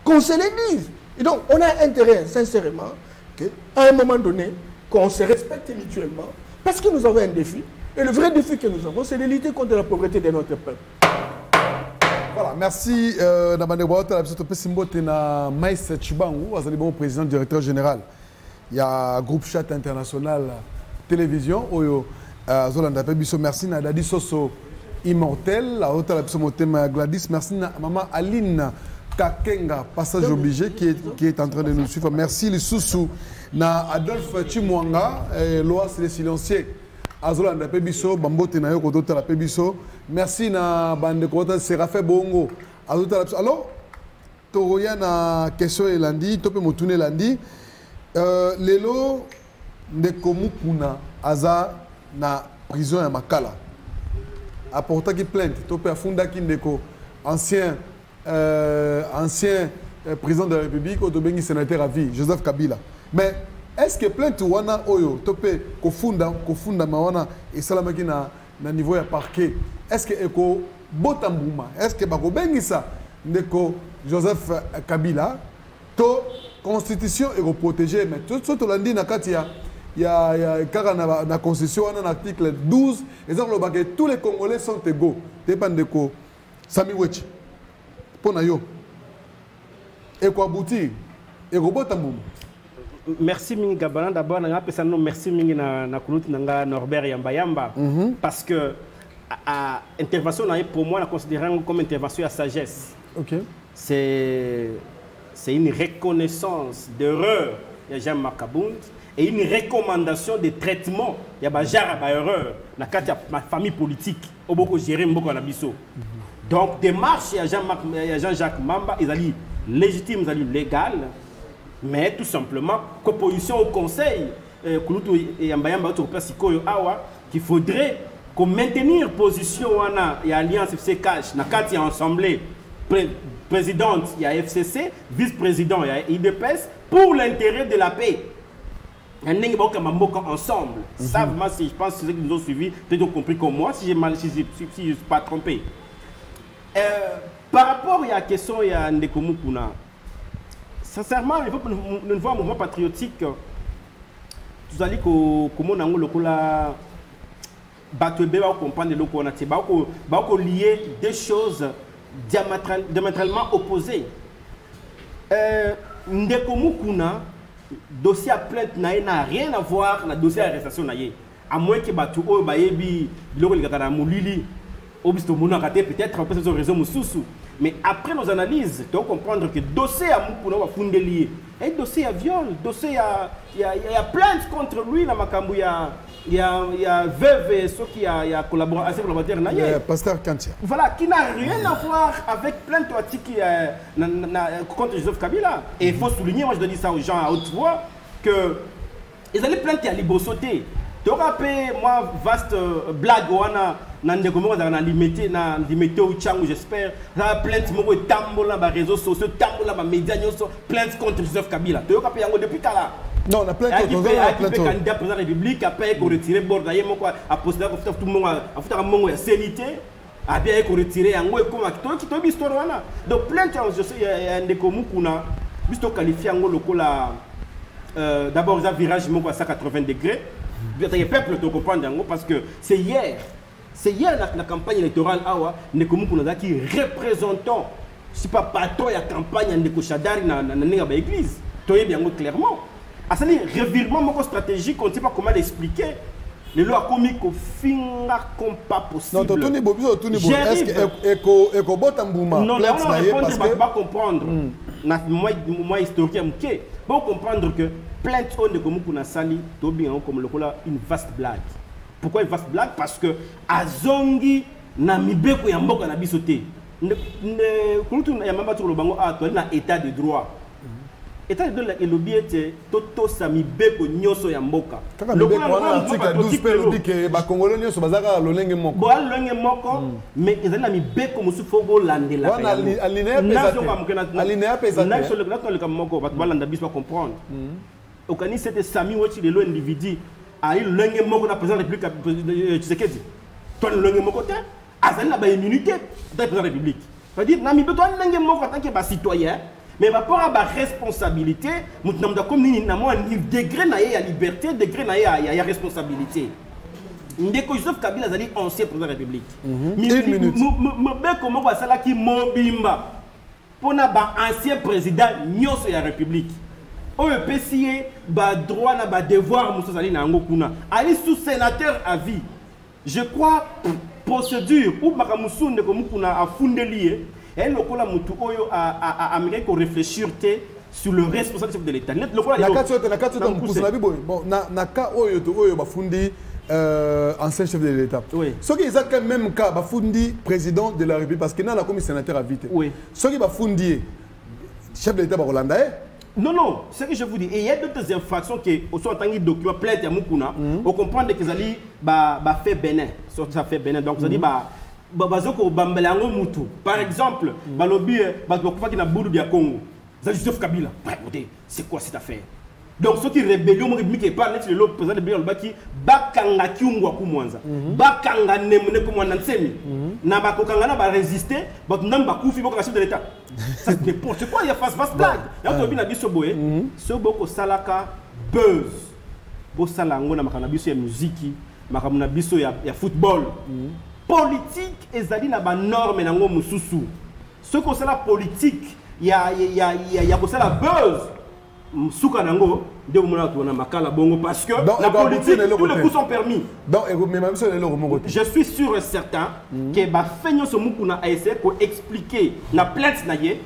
Qu'on se l'église. Et donc, on a intérêt, sincèrement, qu'à un moment donné, qu'on se respecte mutuellement, parce que nous avons un défi. Et le vrai défi que nous avons, c'est de lutter contre la pauvreté de notre peuple. Voilà, merci. Maïs Chibangu, bon président directeur général. Il y a Groupe Chat International Télévision. Zolanda Pebiso, merci na Dadi Soso Immortel, la haute la Gladys, merci na maman Aline Kakenga, passage obligé qui est en train de nous suivre. Merci les Soussou na Adolphe Chimwanga, Loas les silencieux. Azolanda Pebiso, Bambote na Yoko Dota la Pebiso. Merci na Bande Kota Serafé Bongo. Alors, Toroya na question elandi, Tope Motune landi. Lelo Ndekomu Kuna Aza na prison ya Makala apportaki plainte to pe afunda kindeko ancien président de la République au dobengi sénateur à vie Joseph Kabila. Mais est-ce que plainte wana oyo to pe kofunda mawana et salamaki na niveau ya parquet, est-ce que eko botambuma, est-ce que bako bengi ça ndeko Joseph Kabila to constitution eko protéger, mais tout to landi na katia. Il y a la Constitution, un article 12, et tous les Congolais sont égaux. Dépend de quoi. Sami Wechi. Ponayo. Et quoi aboutir? Et robot tamboum. Merci Mingi Gabana. D'abord, merci Mingi na Norbert Yamba. Parce que intervention pour moi, la considérant comme intervention à sagesse. C'est une reconnaissance d'erreur de Jean-Marc Kabound. Et une recommandation de traitement, il y a des erreurs dans ma famille politique, au beaucoup gérer beaucoup en abisso. Donc démarche il y a Jean-Jacques Mamba, ils allaient légitime, ils allaient légal, mais tout simplement opposition au conseil, qu'il faudrait qu'on maintenir position il y a alliance FC Cash, na il y a assemblée présidente, il y a FCC, vice-président, il y a IDPS pour l'intérêt de la paix. Ensemble. Ça, moi, je pense que ceux qui nous ont suivis, peut-être ont compris comme moi, si je ne suis pas trompé. Par rapport à la question de Ndekomu Kuna, sincèrement, il faut que nous voyons un mouvement patriotique. Vous allez comment on lier des choses diamétralement opposées. Ndekomu Kuna, dossier à plainte n'a rien à voir avec le dossier d'arrestation. À moins que Batu Bayebi, peut-être un peu de raison. Mais après nos analyses, tu dois comprendre que le dossier à Moukouna va fonder lié. Un dossier à viol, dossier il y a plainte contre lui, il y a veuve et ceux qui a collaboré assez collaborateur. Pasteur Kantia. Voilà, qui n'a rien à voir avec plainte contre Joseph Kabila. Et il faut souligner, moi je dis ça aux gens à haute voix, que ils allaient plainte à Libosoté. Tu te rappelles, moi, vaste blague, Nandekomo na limité au Tchangou, j'espère. La plainte mo tambola ba réseaux sociaux, tambola ba médias nyoso, plainte contre Joseph Kabila. Tu vois yango depuis là. Non, la plainte contre la plainte. Candidat président de la République après qu'on retire bordaye mo quoi a postulé tout le monde a foutu un mongo ya sénité. a bien retiré en haut comme acteur qui tombe histoire là. Donc plein de je sais il y a un des communs qu'on a juste qualifié en haut le coup là. D'abord il y a virage à 180 degrés. Il y a peuple de comprendre en haut parce que c'est hier la campagne électorale awa ne communs qu'on a qui représentant c'est pas patron la campagne de Kochadari na l'église. Toi bien clairement. À ce revirement stratégique on ne sait pas comment l'expliquer. Le loi comique au finga comme pas possible. Non, Tony Bobiso, est-ce que Eko Botambouma? Non, là on répond pas comprendre. Moi historique amké. Bon comprendre que plainte on de comme kuna sali to bien comme le cola une vaste blague. Pourquoi une vaste blague? Parce que azongi na mibeko ya mboka na bisoté. Ne kurutu ya mamba to lo bango a to na état de droit. État de droit et le bien c'est toto sami beko nyoso ya mboka. Le article 12 pe lobi ke ba congolais nyoso bazaka lolenge moko. Bo lolenge moko mais ezali na mibeko musu fogo landela. Wana alinea pesa. Na sur le plan le moko ba balanda biso comprendre. Okani c'était sami woti le individu a eu lolenge moko na président de la République Tshisekedi. Toi lolenge moko te azali na ba immunité de président de la République. C'est-à-dire na mibeko lolenge moko tant que ba citoyen. Mais par rapport à la responsabilité, nous avons comme un degré de liberté, degré de responsabilité. Ndeko Joseph Kabila a dit ancien président de la République. Une minute. Comment on va faire qui mobimba pour ancien président de la République. On peut essayer droit na devoir Moussa Zali na ngokuna. Ali sous sénateur à vie. Je crois procédure ou bakamusu ndeko mukuna a fondelier. Et le cola mutu oyo a américain qu'on réfléchir sur le responsable de l'État. Le cola la carte bon na cas oyo to oyo bafundi ancien chef de l'État. Ce qui est quand même cas bafundi président de la République parce que na la commission sénateur a vite. Ce qui bafundi chef de l'État ba Rolanda. Non, ce que je vous dis, il y a d'autres infractions qui sont en tant que document plainte à Mukuna. On comprend que Zali fait Bénin, ça fait Bénin. Donc Zali par exemple, balobi qui na boudou bia Congo. Joseph Kabila. C'est quoi cette affaire? Donc ceux qui rébellion qui parle de le président de Bénin qui bakanga kiungwa kumwanza. Bakanga nemune kumwana nsemi. Na bakokanga na ba résister, namba kufi boko chef de l'état. Ça c'est n'importe quoi, il y a face blague. Ya to bi na biso boye, so boko salaka buzz. Bo salango na makana biso ya musique, makamuna biso ya football. Politique ezali na ba norme nango mususu. Ce qu'on sait la politique, il y a la buzz. Souka nango de mona to na makala bongo parce que la politique tous les coups sont permis. Donc je suis sûr et certain que ba fenyo so mukuna a essayé pour expliquer na plainte na ye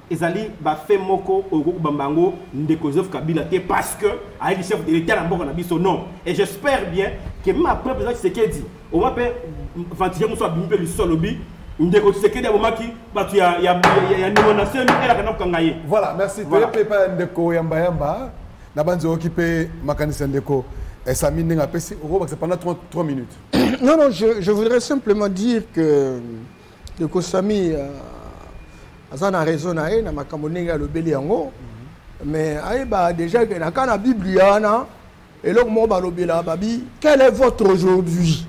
ezali ba fait moko au bambango ndeko Joseph Kabila parce que avec le chef de l'État na mboko na biso non et j'espère bien que même après président Tshisekedi on va faire ventiler muso abimpe le solobi. Voilà, merci. Voilà. Pendant 3 minutes. Non, je voudrais simplement dire que le Kosami a raison, mais déjà que dans la Bible, quel est votre aujourd'hui?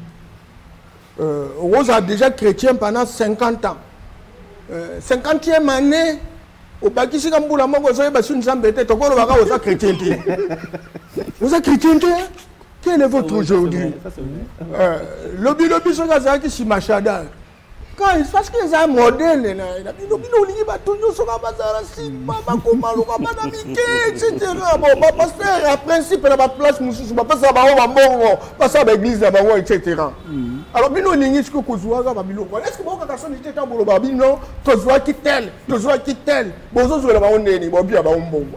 Rose a déjà chrétien pendant 50 ans. 50e année, au Bakisi Kamboula, moi, vous avez une jambe de tête, vous avez chrétien. Vous êtes chrétien? Quel est votre aujourd'hui? Lobby, c'est qui si machada. Parce que c'est un modèle, etc. Bon, pasteur, à principe, la place, pas l'église, etc. Alors, est-ce que vous avez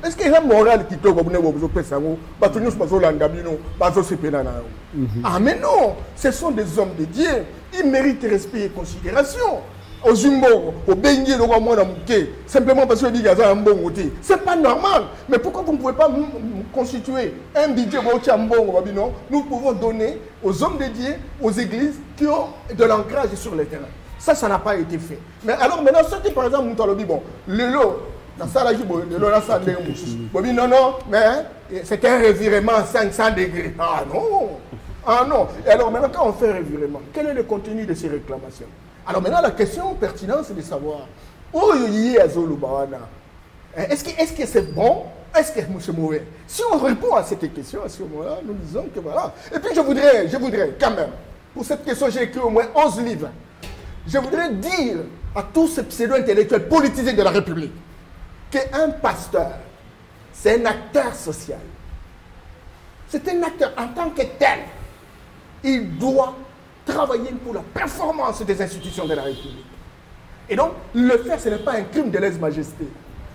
est-ce qu'il y a un moral qui ah, mais non, ce sont des hommes de Dieu. Ils méritent respect et considération. Au Zumbo, au Bengi, le roi Mouké, simplement parce que dit un bon côté. C'est pas normal. Mais pourquoi vous ne pouvez pas constituer un budget nous pouvons donner aux hommes de Dieu, aux églises qui ont de l'ancrage sur le terrain. Ça n'a pas été fait. Mais alors maintenant, ceux qui par exemple, bon, le lot, dans ça, non, mais c'est un revirement à 500 degrés. Ah non. Ah non. Et alors maintenant, quand on fait un revirement, quel est le contenu de ces réclamations? Alors maintenant, la question pertinente, c'est de savoir où il y a Zolubawana. Est-ce que c'est bon? Est-ce que c'est mauvais? Si on répond à cette question, à ce moment-là, nous disons que voilà. Et puis je voudrais quand même, pour cette question, j'ai écrit au moins 11 livres. Je voudrais dire à tous ces pseudo-intellectuels politisés de la République qu'un pasteur, c'est un acteur social. C'est un acteur en tant que tel. Il doit travailler pour la performance des institutions de la République. Et donc, le faire, ce n'est pas un crime de lèse-majesté.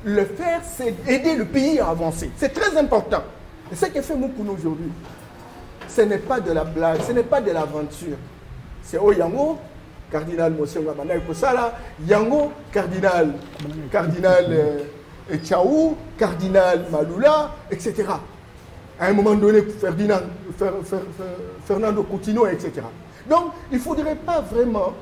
Le faire, c'est aider le pays à avancer. C'est très important. Et ce que fait Moukouna aujourd'hui, ce n'est pas de la blague, ce n'est pas de l'aventure. C'est Oyango, cardinal Mosenga Banay Kosala, Yango, cardinal Tchaou, cardinal Malula, etc. À un moment donné, Fernando Coutinho, etc. Donc, il ne faudrait pas vraiment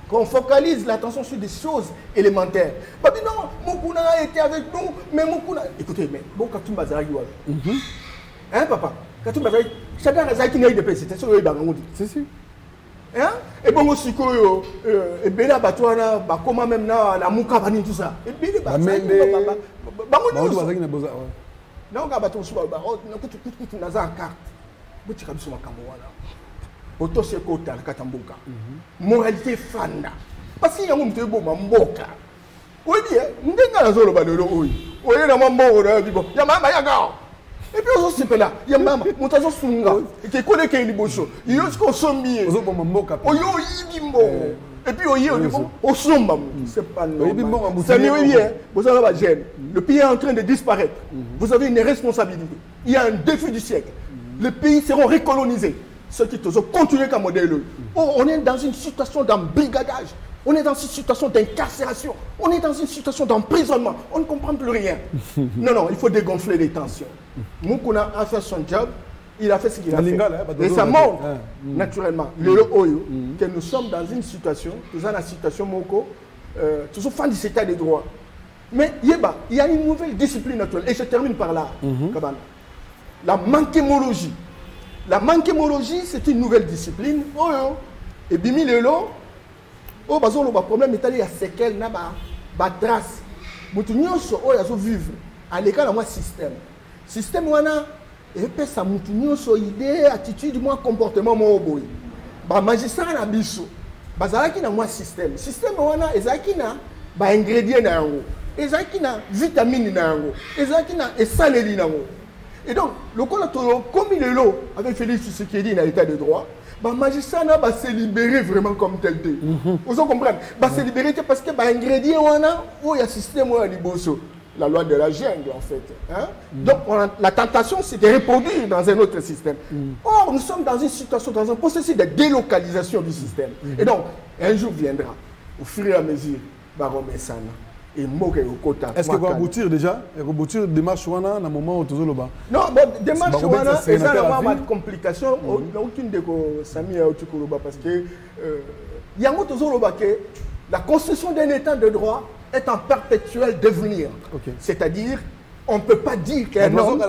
qu'on focalise l'attention sur des choses élémentaires. Parce que non, Moukouna a été avec nous, mais Moukouna... Écoutez, mais bon, Katoum Bazari, hein, papa? Katoum Bazari, chacun a qui n'a eu de paix, c'était sur le Bangoudi. C'est sûr. Hein? Et bon, aussi, et Bela Batouana, comment même la Mouka Bani, tout ça. Et Bela Batouana, non, on va battre sur le barreau, on a une carte. Tu as sur ma caméra. Auto se kota katamboka. Moralité fanda. Parce qu'il y a un peu de mamboka. Oui, bien, nous avons zolo balolo oui. Oui, na mambo na bibo. Ya mama ya gao. Et puis on se là, ya mama, mutazo sunga. Et que kole ke liboso. Yo sko sombi. Ozo mamboka. Oyo yibimbo. Et puis oyo au somba. C'est pas non. Ça n'est bien. Vous avez la gêne. Le pays est en train de disparaître. Vous avez une responsabilité. Il y a un défi du siècle. Les pays seront recolonisés. Ceux qui continuent comme modèle. On est dans une situation d'embrigadage. On est dans une situation d'incarcération. On est dans une situation d'emprisonnement. On ne comprend plus rien. Non, il faut dégonfler les tensions. Moukouna a fait son job. Il a fait ce qu'il a fait. Et ça montre, naturellement, que nous sommes dans une situation, toujours dans la situation Moko, toujours fin de cet état des droits. Mais il y a une nouvelle discipline naturelle. Et je termine par là, Kabana. La manquémologie. La manquémologie, c'est une nouvelle discipline. Et bimi lelo, bazolo ba problème itali ya séquelles na ba trace. Mutu nyonso oyo azo vivre à l'école moi système. Système wana et pe sa mutu nyonso idée, attitude moi comportement mo boy. Ba magistrat na biso. Bazalaki na moi système. Système wana ezaki na ba ingrédients na yango. Ezaki na vitamine na yango. Ezaki na esaleli na yango. Et donc, le collatéral, comme il est là, avec Félix Tshisekedi dans l'état de droit, le magistrat va se libérer vraiment comme tel. Vous comprenez? Va se libérer parce que les ingrédients, il y a un système, la loi de la jungle, en fait. Hein? Donc, la tentation, c'est de reproduire dans un autre système. Or, nous sommes dans une situation, dans un processus de délocalisation du système. Et donc, un jour viendra, au fur et à mesure, Baron Messana. Est-ce qu'il va aboutir déjà? Il va aboutir démarche wana dans le moment où tu es là-bas? Non, démarche wana, c'est ça la complication. Aucune de Sami a parce que la construction d'un état de droit est en perpétuel devenir. C'est-à-dire, on ne peut pas dire qu'un homme,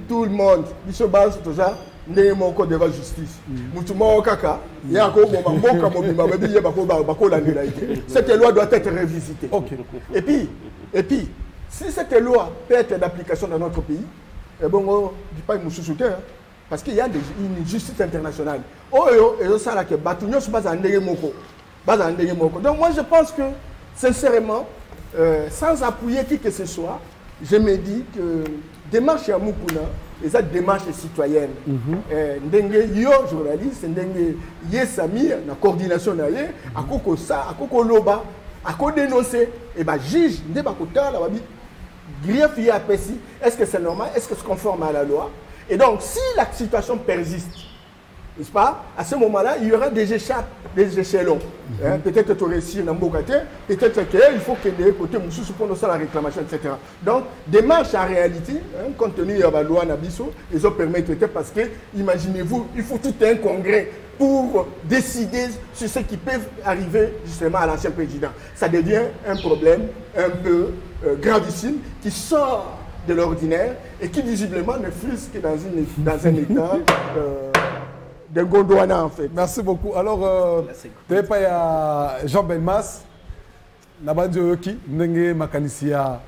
tout le monde, il se base tout ça. N'est mon code de la justice. Cette loi doit être révisitée. Et puis, si cette loi peut être d'application dans notre pays, parce qu'il y a une justice internationale. Donc moi je pense que, sincèrement, sans appuyer qui que ce soit, je me dis que démarche à Moukouna, et cette démarche citoyenne. Ndenge yo journaliste, ndenge ye Samir, la coordination naie, à koko ça, à koko loba, à koko dénoncer, et bah juge, ndé ba kota la babi, grief y a pessi, est-ce que c'est normal, est-ce que c'est conforme à la loi? Et donc si la situation persiste, n'est-ce pas? À ce moment-là, il y aura des échelons. Peut-être que tu réussis dans le peut-être qu'il faut que des côtés sous pour la réclamation, etc. Donc, démarche en réalité, compte tenu de la loi Nabiso, ils ont permis de traiter parce que, imaginez-vous, il faut tout un congrès pour décider sur ce qui peut arriver justement à l'ancien président. Ça devient un problème un peu gravissime qui sort de l'ordinaire et qui visiblement ne fuse que dans un état de Gondwana en fait. Merci beaucoup. Alors, tu n'es pas Jean Benmas, Nabandi Oyoki, Nenge Makanisia,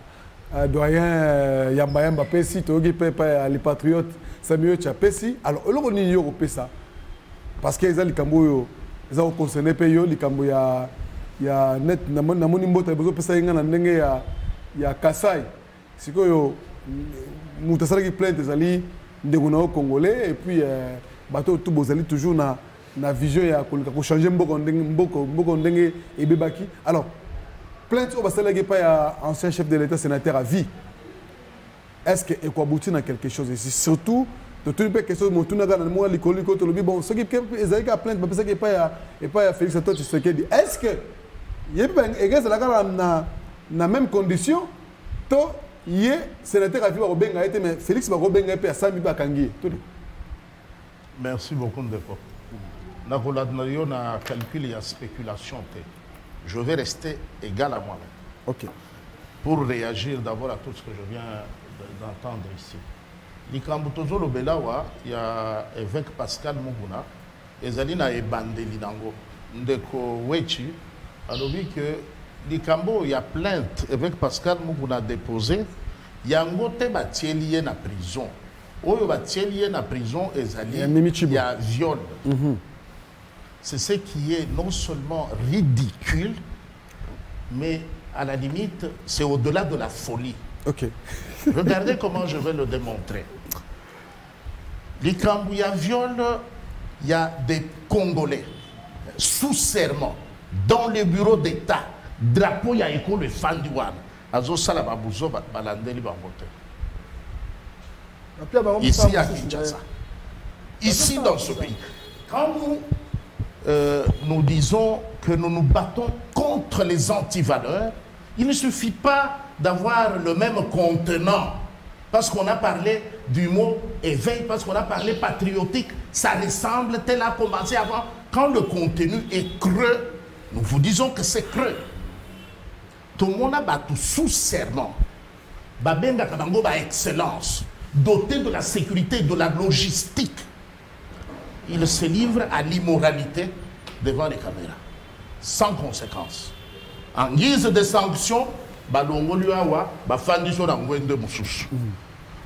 doyen Yamba Pessi, Togi Pepa, les Patriotes, Samuel Tchapessi. Alors, on est au Pessa. Parce que les Cambo, ils ont concerné Peyo, les Cambo, il y a net, Namoni Mbota, il y a Kassai. C'est que Moutasara qui plaint des alliés de Congolais et puis bateau tout bozali toujours na vision ya ko changer mboko ndenge et bebaki. Alors plainte au basala qui pas ancien chef de l'état sénateur à vie. Est-ce que Ekwabouti na quelque chose ici surtout de tout les questions mon tuna na moi likoli ko to lobi bon ce qui ezali ka plainte parce que pas Félix Antoine Tshisekedi. Est-ce que yeba egeza la na même condition to yé sénateur à vie Robenga été mais Félix Robenga pe a sami ba kangi. Merci beaucoup de fois. Na calcul et spéculation. Je vais rester égal à moi-même. Ok. Pour réagir d'abord à tout ce que je viens d'entendre ici. Likambutozo Lobelawa, il y a évêque Pascal Muguna, et Zalina et Bandeli Dango. Ndeko Wechi, alors que Likambo, il y a plainte, évêque Pascal Muguna déposé, il y a un côté lié na prison. Oyo batielié na prison ezali il y a viol. C'est ce qui est non seulement ridicule, mais à la limite, c'est au-delà de la folie. Ok. Regardez comment je vais le démontrer. Quand il y a viol, il y a des Congolais sous serment dans le bureau d'État. Drapeau, il y a école le fan du Wan. Azo Salababouzo, Balandeli Bambote. Ici à Kinshasa. Ici dans ce pays. Quand nous disons que nous nous battons contre les antivaleurs, il ne suffit pas d'avoir le même contenant. Parce qu'on a parlé du mot éveil, parce qu'on a parlé patriotique, ça ressemble tel a commencé avant. Quand le contenu est creux, nous vous disons que c'est creux. Tout le monde a battu sous serment. Babenga Kabango ba excellence. Doté de la sécurité, de la logistique, il se livre à l'immoralité devant les caméras, sans conséquence. En guise de sanction,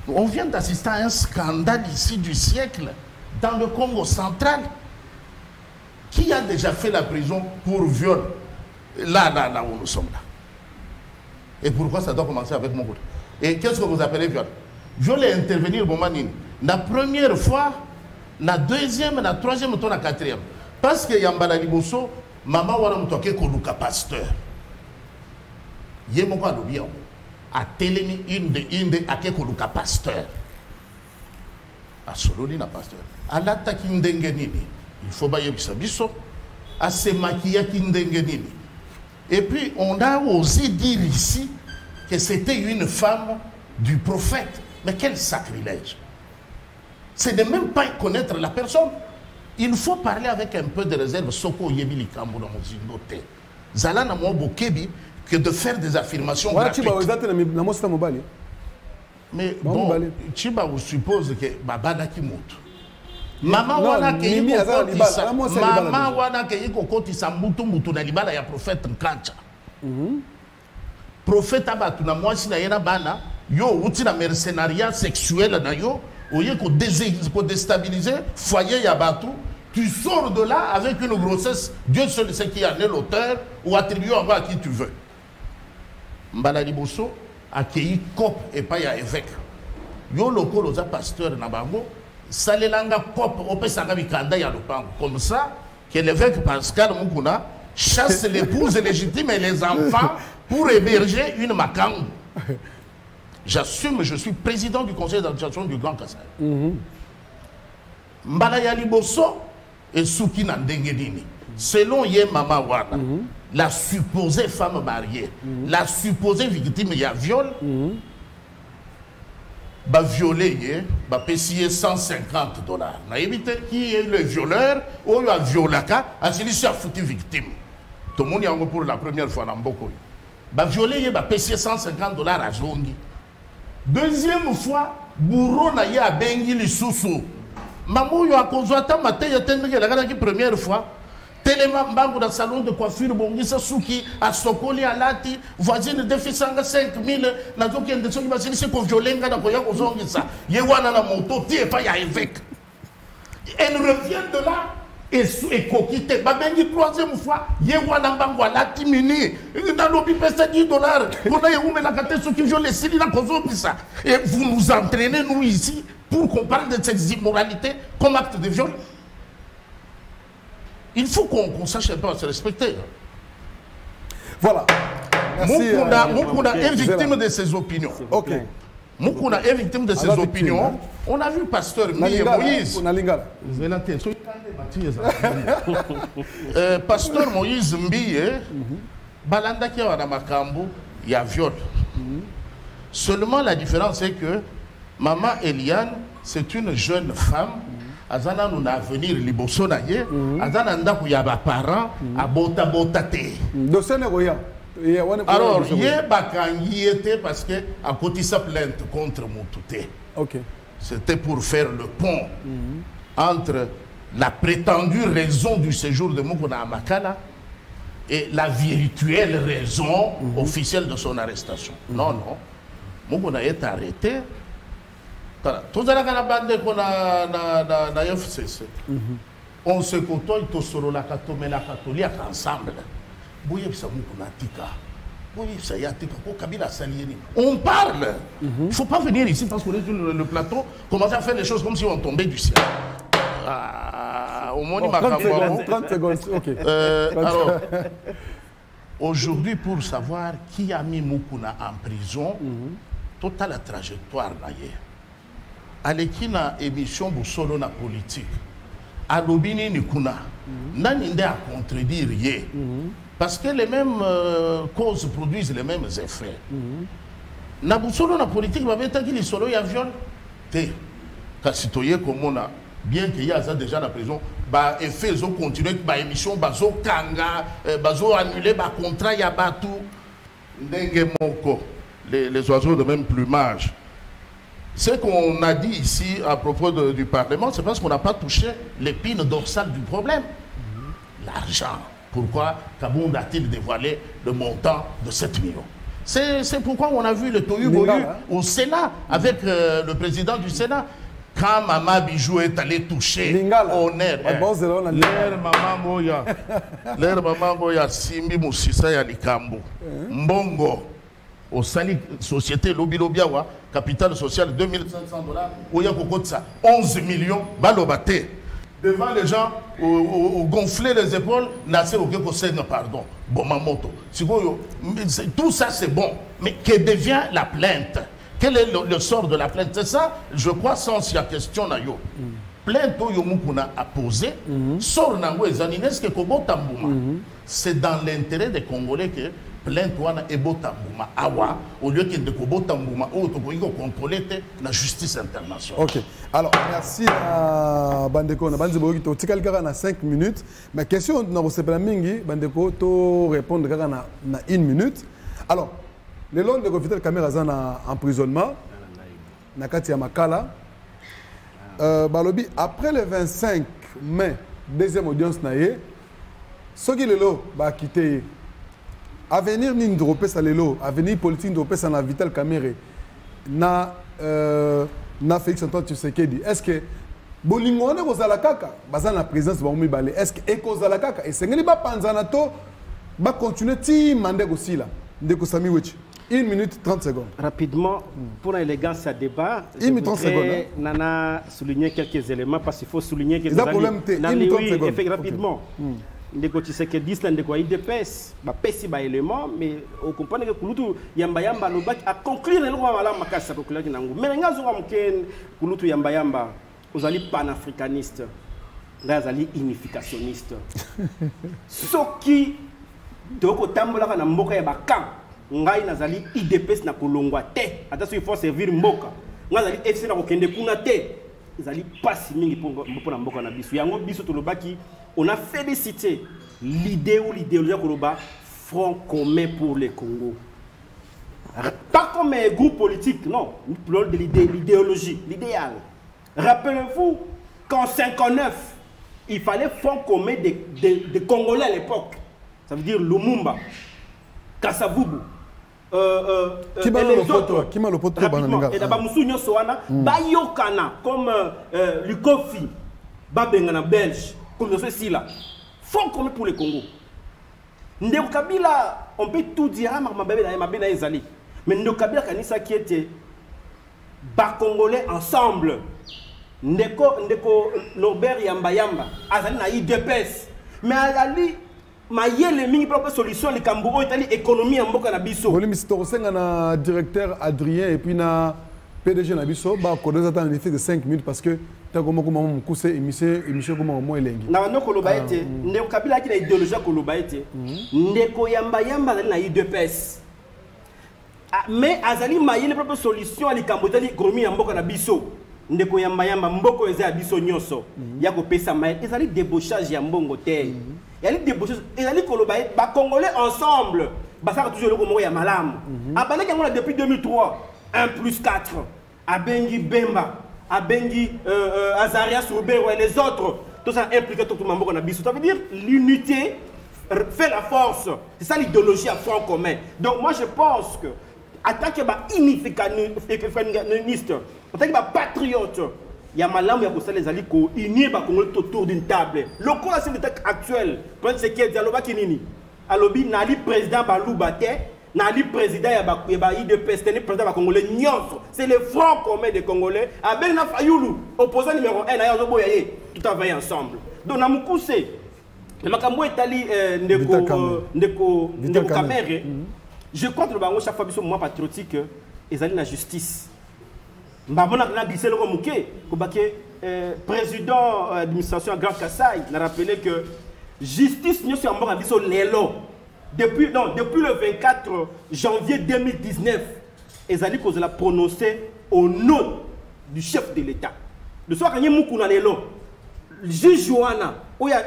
on vient d'assister à un scandale ici du siècle dans le Congo central. Qui a déjà fait la prison pour viol? Là où nous sommes là. Et pourquoi ça doit commencer avec mon côté? Et qu'est-ce que vous appelez viol? Je vais intervenir au moment la première fois, la deuxième, la troisième, la quatrième. Parce que Yambala Liboso, maman waram toke koluka pasteur. Yemoko alobia a télémi une de ake koluka pasteur. A sololi na pasteur. Alata kindenge nini. Il faut bailler biso. A se maquiller kindenge nini. Et puis on a osé dire ici que c'était une femme du prophète. Mais quel sacrilège! C'est de même pas connaître la personne. Il faut parler avec un peu de réserve. Soko yebili kambo na mozindote. Zala na mo bokebi que de faire des affirmations gratuites. Mais bon, Chiba vous suppose que babada ki moto. Maman wana ke yiko kotisa mutu na libala ya prophète Nkancha. Prophète abatu na mwasi na yena bana. Yo, outil na mercenariat sexuel na yo, oye ko déstabiliser foyer Yabatou, tu sors de là avec une grossesse, Dieu seul sait qui en est l'auteur, ou attribue à qui tu veux. Mbala Liboso a cueilli cop et pas ya évêque. Yo loko loza pasteur na bango, salelanga cop opesanga bikanda ya lopango. Comme ça, que l'évêque Pascal Mukuna chasse l'épouse légitime et les enfants pour héberger une makangu. J'assume, je suis président du conseil d'administration du Grand Kassai. Mbalaya Liboso et Souki Nandengedini. Selon Ye Mama Wana, la supposée femme mariée, la supposée victime de viol, va violer, va payer $150. Na évité qui est le violeur, ou il a violé, a celui qui a foutu victime. Tout le monde y a pour la première fois dans beaucoup. Va violer, va payer $150 à Zongi. Deuxième fois, bourreau na ya bengi li sousou. maman yo a consoata matin ya tendeke la kana ki première fois tellement mbangu dans salon de coiffure bongisa suki a sokoli alati voisine de fisanga 5000 na zokende soki basili se ko violenga na koya kozongisa ye wana na moto tie pa ya évêque. Elle revient de là et coquille. Babengi troisième fois, Yewana Bangwa la timini. Dans l'obi pesa $10. On a eu la carte ce qui viole les Syriens ça. Et vous nous entraînez, nous ici, pour qu'on parle de cette immoralité comme acte de viol. Il faut qu'on sache un peu à se respecter. Voilà. Moukouna est victime de ses opinions. Ok. Moukouna est victime de ses opinions. On a vu pasteur Moïse. Pasteur Moïse Mbiye, balanda qui a makambo, il y a viol. Seulement la différence est que maman Eliane, c'est une jeune femme. Azana nous a venir liboso na ye, azana ndaku ya ba parents abota botate. Alors, il était parce que a côté sa plainte contre Moutouté. Ok. C'était pour faire le pont entre la prétendue raison du séjour de Moukouna à Makala et la virtuelle raison officielle de son arrestation. Non, non. Moukouna est arrêté. Tout ça, on se côtoie, on se la catholique ensemble. On parle. Il ne faut pas venir ici parce qu'on est sur le plateau, commencer à faire les choses comme si on tombait du ciel. Au moins, 30 secondes. Ok. Alors, aujourd'hui, pour savoir qui a mis Moukouna en prison, toute la trajectoire d'ailleurs. À l'équina émission Boussolo na politique. À l'obini Nikuna, n'aninde à contredire yé. Parce que les mêmes causes produisent les mêmes effets. Na Boussolo na politique, va mettre qu'il solo y a viol. Té, car citoyen comme on a, bien qu'il y a ça déjà la prison, bah effet ils ont continué, bah émission, bah zo kanga, bah zo annulé, bah contrat y a bah tout. N'enge moko, les oiseaux de même plumage. Ce qu'on a dit ici à propos du Parlement, c'est parce qu'on n'a pas touché l'épine dorsale du problème. L'argent. Pourquoi Kabound a-t-il dévoilé le montant de 7 millions? C'est pourquoi on a vu le tohu-bohu au Sénat, avec le président du Sénat. Quand Mama Bijou est allé toucher honneur, l'air Maman Moya, Simbi Moussissa Yalikambo, Mbongo. Au Sali Société Lobby Lobiawa, capital social $2 500, où il y a 11 millions, balobaté. Devant les gens, gonfler les épaules, Nasser au pardon, bon mamoto. Tout ça c'est bon, mais que devient la plainte? Quel est le sort de la plainte? C'est ça, je crois, sans il y a question na yo. Plainte au Yomukuna a posé, sort nango et zanines que Kobotambouma. C'est dans l'intérêt des Congolais que plainte wana ebotambouma awa au lieu que de kobotambouma ou to contrôler la justice internationale. Ok. Alors merci à Bandeko na banzi boki to tikal kaka na 5 minutes mais question na bosepela mingi Bandeko to répondre kaka na 1 minute. Alors le long de Vital Kamerhe za na emprisonnement na kati ya Makala balobi après le 25 mai deuxième audience na ye soki lelo ba quitter avenir ni ndrope salelo avenir politique ndrope sa na Vital Kamerhe na Félix Antoine Tshisekedi est-ce que bolingo wana kozala kaka baza na présidence ba mibale est-ce que ekozala kaka esengeli ba panzana to ba continuer ti mande kosila ndeko Sami Wechi 1 minute 30 secondes rapidement pour l'élégance à débat 1 minute 30 secondes Nana souligner quelques éléments parce qu'il faut souligner que problème 1 minute 30 secondes rapidement ndeko Tshisekedi la ndeko IDPS ba pesi ba élément mais au comprendre que kulutu yamba yamba no bak a conclure le mala makasa conclure nangu mais ngazo ngamken kulutu yamba yamba ozali panafricaniste ngazali unificationniste soki doko tambola na mboka ya bakam ngai nazali IDPS na kolongwa te attention il faut servir mboka ngazali FC na kokende kuna te ezali pasi mingi pour na mboka na biso yango biso to lobaki on a félicité l'idée ou l'idéologie Koloba Front commun pour le Congo. Pas comme un groupe politique, non. Nous parlons de l'idéologie, l'idéal. Rappelez-vous, qu'en 59, il fallait fonds commun des Congolais à l'époque. Ça veut dire Lumumba, Kasavubu. Qui m'a le poteau, et d'abord Moussou Soana, Bayokana, comme Lukofi, Babengana Belge, comme ceci là. Fonds commun pour le Congo. Ndeko Kabila, on peut tout dire, mais Ndeko Kabila, Kanisa qui était bas Congolais ensemble. Ndeko Norbert Yamba, Azali na IDPS. Mais Azali, Mayele mingi propre solution les Kambo Italie économie en mboka na biso. Oli Mr. Senga na directeur Adrien et puis na PDG na biso ba ko deux attendre en effet de 5 minutes parce que tant comme mon cousse émission comme moi elengi. Na no koloba ete Ndeko Kabila ki na idéologie koloba ete Ndeko Yamba na IDPS. Mais Azali Mayele propre solution les Kambo Italie économie en mboka na biso. Ndeko Yamba mboko eza biso nyonso ya ko pesa mai ezali débauchage ya mbongo te. Il y a des débauchés, il y a des Congolais ensemble. Ça a toujours le Congo ya malam. Depuis 2003, 1+4, Abengi Bemba, Abengi Azarias Roubert et les autres, tout ça impliqué tout le monde. Ça veut dire l'unité fait la force. C'est ça l'idéologie à front commun. Donc moi je pense que en tant que unificaniste, en tant que patriote, il y a malam ya kosala les aliko unir ba Congolais autour d'une table. Le cours de l'état actuel, peut-être c'est qui dialogue kinini. Alobi nali président Balouba te, nali président ya ba IDPS, président ba Congolais nyonso. C'est le front commun des Congolais. Abel na Fayoulou, opposant numéro 1 na yazo boyaye, tout travailler ensemble. Donc na mukuse le makambo etali ndeko Kamere. Je compte le bango chaque fois biso moi patriotique ezali na justice. Mbamona na glissé le remuqué président d'administration à Grand Kassai n'a rappelé que justice nous sommes en biso lelo depuis le 24 janvier 2019 ezali ko la prononcer au nom du chef de l'État. Le soir quand mukuna lelo juge Joana oya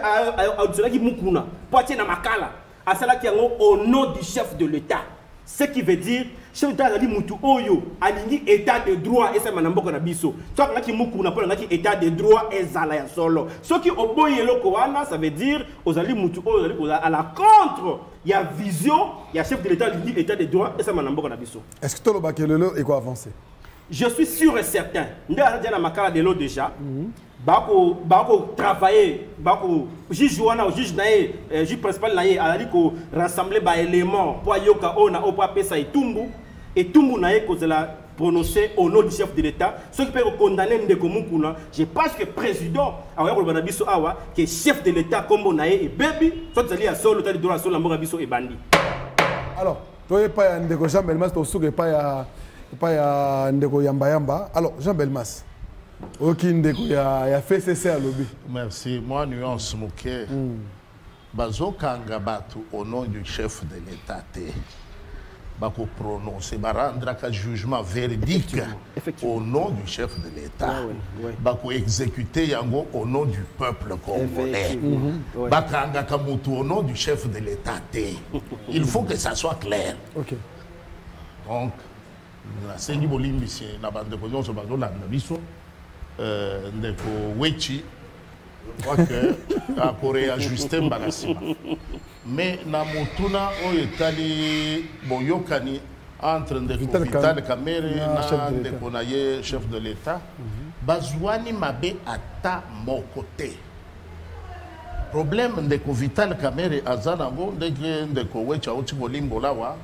audionaki mukuna poitiers na makala asala ki au nom du chef de l'État. Ce qui veut dire chef d'État a dit mutu oyo alingi état de droit et ça manamboko na biso. Soit ngaki muku na pona ngaki état de droit et zala ya solo. Ce qui oboye loko wana ça veut dire ozali mutu oyo ozali à la contre il y a vision, il y a chef de l'État alingi état de droit et ça manamboko na biso. Est-ce que tolo bakelelo et quoi avancer? Je suis sûr et certain. Nda na makala de l'eau déjà. Bako travailler bako juge wana juge nae juge principal nae ali ko rassembler ba éléments pour yoka ona opa pesa etumbu nae ko la prononcer au nom du chef de l'État ceux qui peuvent condamner Ndeko Mukuna. Je pense que président awa ko bana biso awa que chef de l'État kombo nae et baby soit ali a solo tali droit solo mboka biso e bandi. Alors toi pas ya Ndeko Jean Belmas to suke pas ya Ndeko Yamba. Alors Jean Belmas ok, il a fait cesser à lobby. Merci. Moi, nuance moquée. Bazo Kangabatu, au nom du chef de l'État, bako prononcer, rendre un jugement verdict au nom du chef de l'État. Bako exécuter Yango au nom du peuple congolais. Bakanga Kamutu au nom du chef de l'État. Il faut que ça soit clair. Ok. Donc, la Séni Bolimbi, c'est la bande de Cognon, c'est la Nabiso. Ndeko Wechi, je crois que pour réajuster Mbalasima. Mais na motuna o etali boyokani entre Ndeko Vital Kamerhe na Ndeko naye chef de l'État, bazwani mabe ata mokote. Problème Ndeko Vital Kamerhe azanango Ndeko Wechi aoti bolimbo lawa.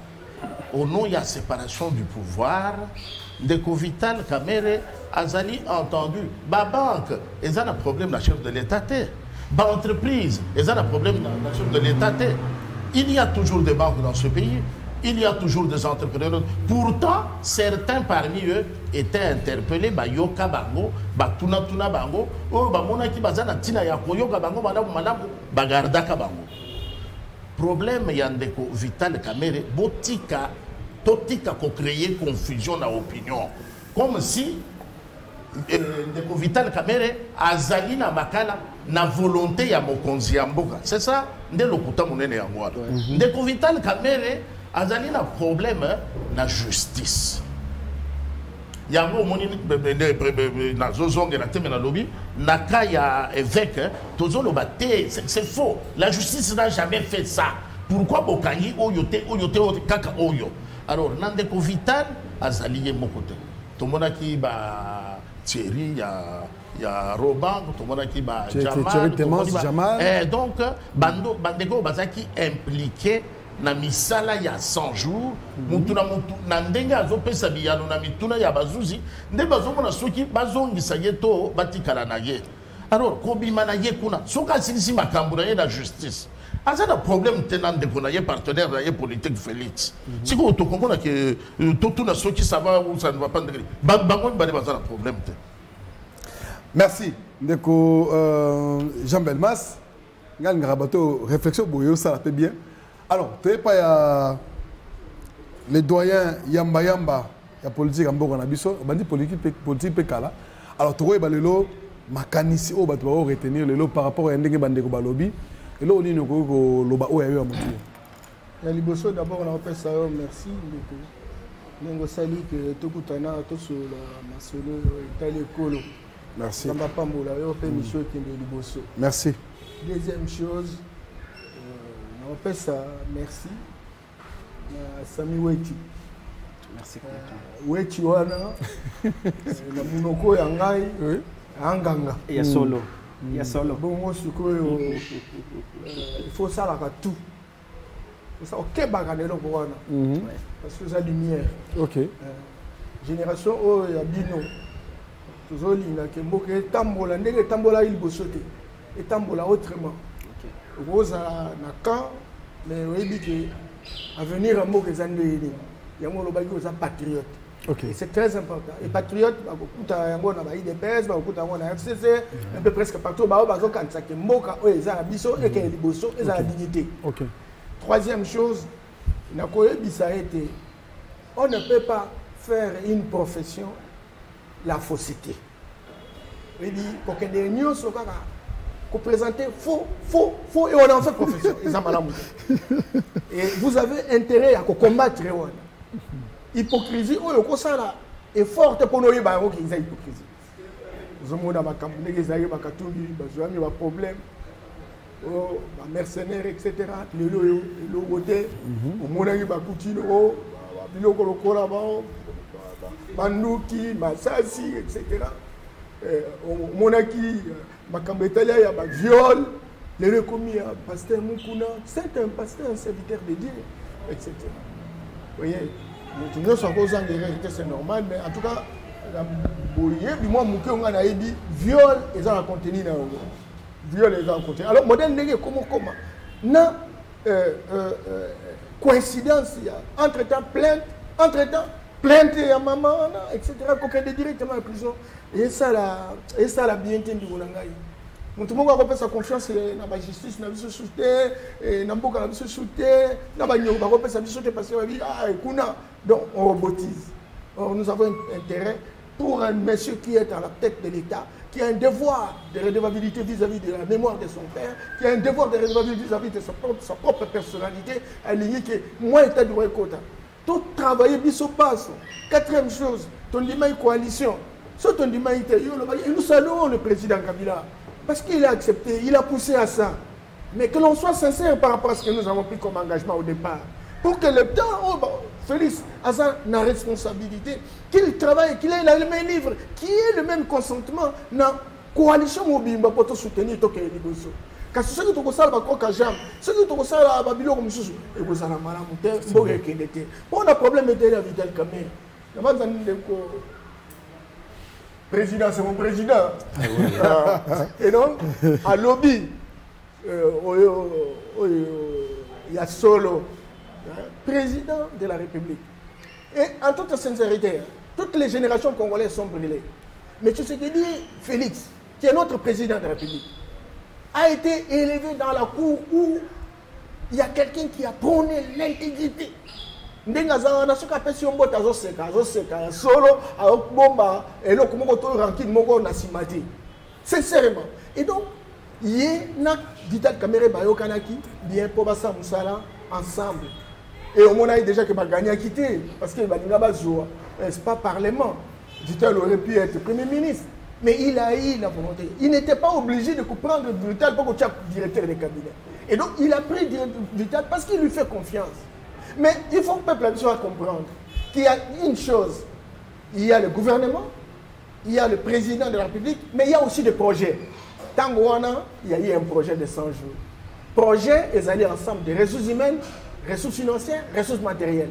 Au nom il y a séparation du pouvoir. Ndeko Vital Kamerhe Azali entendu, ba banque, ils ont un problème la chef de l'État. Ba entreprise, ils ont un problème la chef de l'État. Il y a toujours des banques dans ce pays, il y a toujours des entrepreneurs. Pourtant, certains parmi eux étaient interpellés, ba yoka bango, ba tuna bango, oh ba mona ki bazana tina ya koyoka bango madame bagardaka bango. Problème Ndeko Vital Kamerhe botika totika ko créer confusion na opinion. Comme si Ndeko Vital Kamerhe azali na makala na volonté ya mokonzi ya mboka. C'est ça nde lokuta monene ya ngwana. Ndeko Vital Kamerhe azali na problème na justice. yango moni na zozongela te na lobby naka ya évêque tozo lobaté c'est faux. La justice n'a jamais fait ça. Pourquoi bokangi oyote kaka oyo. Alors nande ko vital azali mon côté. Tout le monde qui ba Thierry ya Robin, tout le monde qui ba Jamal. Donc bandeko bazaki impliqué na misala ya 100 jours mutu na ndenge azopesa biyano na mituna ya bazuzi nde bazomona soki bazongisa ye to batikala na ye. Alors kobima na ye kuna soka silisi makambo na ye na justice aza na problème tenant de konaye partenaire na ye politique Félix siko tokomona ke totuna soki ça va ou ça ne va pas ndenge bango bale baza na problème te. Merci ndeko Jean Belmas ngal ngarabato réflexion boyo ça fait bien. Alors, tu n'es pas les doyens Yamba Yamba, la politique en Bourg en Abisso, bandi politique Pekala. Alors, tu vois, le makanisi au bateau retenir le par rapport à Ndenge Bandeko Balobi. Et là, on dit que le bateau a eu un motif. La Liboso, d'abord, on a fait ça, merci. Nengo Sali, que tout le temps, tout sur la maçonnerie, Italie Colo. Merci. Ça ne va pas mourir, on fait mission qui est Liboso. Merci. Deuxième chose, on fait ça, merci. Sami Weti. Merci. Weti wana. Na munoko ya ngai. Anganga. Il y a solo. Il y a solo. Bon, moi, il faut ça là tout. Ça, ok, baganelo wana. Parce que ça lumière. Ok. Génération oh ya bino. Tozoli na kemboke tambola ndenge tambola il bosote. Et tambola autrement. Rosa na camp mais oui que avenir à mot que zande il y a mon lobby aux patriotes. OK. Et c'est très important. Et patriote ba kuta yango na ba IDPS ba kuta yango na FCC un peu presque partout ba ba zo kanisa ke mboka o eza biso et que liboso eza la dignité. OK. Troisième chose na koyebisa été on ne peut pas faire une profession la fausseté. Il dit pour que des news soient présenter faux, et on en fait profession. Et vous avez intérêt à combattre l'hypocrisie. Est forte pour nous, qui est hypocrisie. Nous avons des problèmes, des mercenaires, etc. Les côté, on a des Bandouki, Massassi, etc. Monaki, Makambetalia, il y a un viol, les recommis à Pasteur Moukouna, c'est un pasteur, un serviteur de Dieu, etc. Vous voyez, nous sommes en vérité, c'est normal, mais en tout cas, du moins, Moukouna a dit viol, ils ont un contenu. Viol, ils ont un contenu. Alors, modèle négatif, comment non, coïncidence, entre-temps, plainte à maman, etc. Qu'on est directement à la prison. Et ça, la bien-être du Boulangay. Tout le monde a sa confiance dans la justice, dans la société, dans la société, dans la société, parce que donc on robotise. Or, nous avons intérêt pour un monsieur qui est à la tête de l'État, qui a un devoir de redevabilité vis-à-vis de la mémoire de son père, qui a un devoir de redevabilité vis-à-vis de sa propre personnalité, aligné que moi, État de Ouekota. Tout travailler, biso passe. Quatrième chose, ton dimanche coalition. Et nous saluons le président Kabila. Parce qu'il a accepté, il a poussé à ça. Mais que l'on soit sincère par rapport à ce que nous avons pris comme engagement au départ. Pour que le temps, Félix Hazan n'a responsabilité, qu'il travaille, qu'il ait le même livre, qu'il ait le même consentement dans la coalition mobile pour soutenir Tokyo Liboso. Parce que ceux qui ont fait la jambe, ceux qui ont fait la Babylone comme ça, et vous avez un on a un problème de la Vital Kamé. Président, c'est mon président. Et donc, à lobby, il y a solo, président de la République. Et en toute sincérité, toutes les générations congolaises sont brûlées. Mais tu sais que dit Félix, qui est notre président de la République, a été élevé dans la cour où il y a quelqu'un qui a prôné l'intégrité. Sincèrement. Et donc, il y a Vital Kamere Bayokanaki, bien pour Bassa Moussala, ensemble. Et au moment déjà que Bagani a quitté, parce que c'est pas parlement. Vital aurait pu être Premier ministre. Mais il a eu la volonté. Il n'était pas obligé de prendre Vital pour que directeur de cabinet. Et donc, il a pris Vital parce qu'il lui fait confiance. Mais il faut que le peuple soit comprendre qu'il y a une chose. Il y a le gouvernement, il y a le président de la République, mais il y a aussi des projets. Tangoana, il y a eu un projet de 100 jours. Projet, ils allaient ensemble des ressources humaines, ressources financières, ressources matérielles.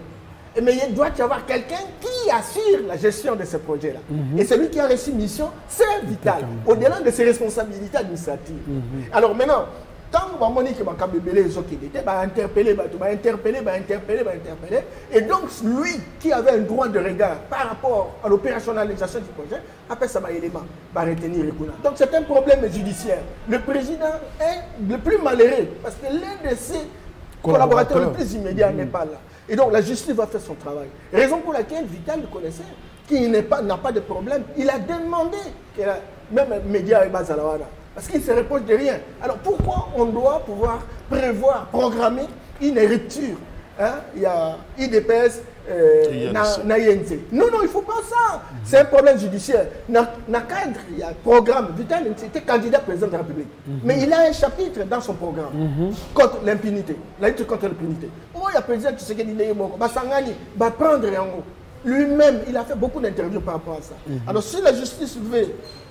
Mais il doit y avoir quelqu'un qui assure la gestion de ce projet-là. Et celui qui a reçu mission, c'est Vital, au-delà de ses responsabilités administratives. Alors maintenant, quand Monique m'a interpellé, et donc lui qui avait un droit de regard par rapport à l'opérationnalisation du projet, après ça m'a élément, va retenir le coup. Donc c'est un problème judiciaire. Le président est le plus malheureux parce que l'un de ses collaborateurs le plus immédiat n'est pas là. Et donc la justice va faire son travail. Raison pour laquelle Vital le connaissait, qui n'a pas de problème. Il a demandé, même les médias et Bazalawana, parce qu'il ne se repose de rien. Alors pourquoi on doit pouvoir prévoir, programmer une rupture? Il y a IDPS, NAINC. Non, il ne faut pas ça. C'est un problème judiciaire. Dans le cadre, il y a un programme. Vital était candidat président de la République. Mais il a un chapitre dans son programme contre l'impunité. La lutte contre l'impunité. Moi, il y a président qui se dit Basangani va prendre en haut. Lui-même, il a fait beaucoup d'interviews par rapport à ça. Alors, si la justice veut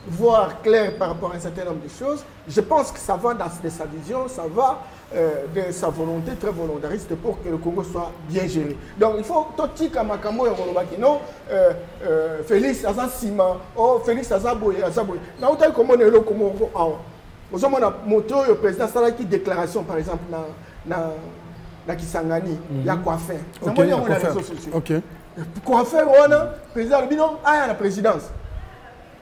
voir clair par rapport à un certain nombre de choses, je pense que ça va de sa vision, ça va de sa volonté très volontariste pour que le Congo soit bien géré. Donc, il faut Toti Kamakamo et Rolobakino, Félix Azasima, Félix Azaboye, Azaboye. Now, tel comme on est là, comme on vous avez montré le président Salaki déclaration, par exemple, dans Kisangani, il y a quoi faire. C'est moi, il y a les réseaux sociaux. Coiffeur, on a président Bino à la présidence.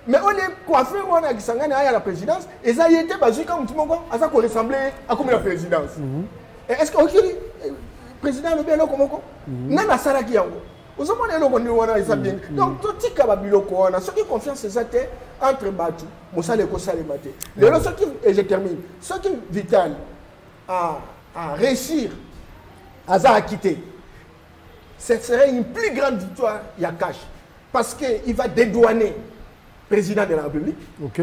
Mais on est coiffeur, on a Kisangani à la présidence. Et ça y était basé comme tout le monde, à ça qu'on ressemblait à comme la présidence. Est-ce que le président le bien comme non, la Salaki Yango. Vous avez dit donc, tout ce qui est ce qui confiance, c'est entre Batu, Moussa Leko Salemate. Et je termine. Ce qui est vital à réussir, à quitter, ce serait une plus grande victoire, Yakash. Parce qu'il va dédouaner le président de la République,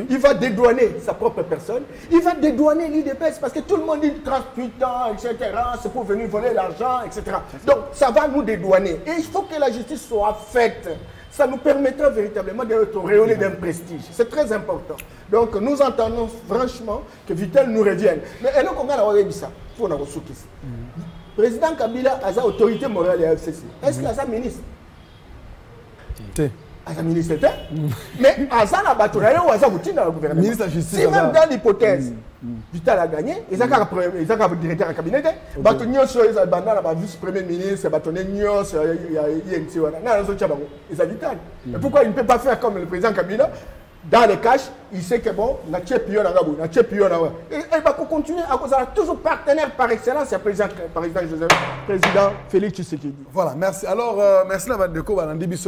il va dédouaner sa propre personne, il va dédouaner l'IDPS parce que tout le monde dit 38 ans, etc. C'est pour venir voler l'argent, etc. Donc ça va nous dédouaner. Et il faut que la justice soit faite. Ça nous permettra véritablement d'être rayonnés d'un prestige. C'est très important. Donc nous entendons franchement que Vital nous revienne. Mais et nous, on a la ça. Il faut nous soutenir. Président Kabila a sa autorité morale et FCC. Est-ce qu'il a sa ministre? À sa ministre, mais à ça, la bataille, on a sa routine dans le gouvernement. Si même dans l'hypothèse, Vital a gagné, ils ont un directeur de cabinet, ils ont un vice-premier ministre, ils ont un Vital. Pourquoi il ne peut pas faire comme le président Kabila? Dans les cash, il sait que bon, il y a et il va continuer à cause de toujours partenaire par excellence, c'est le président Félix Tshisekedi. Voilà, merci. Alors, merci à Vandeko,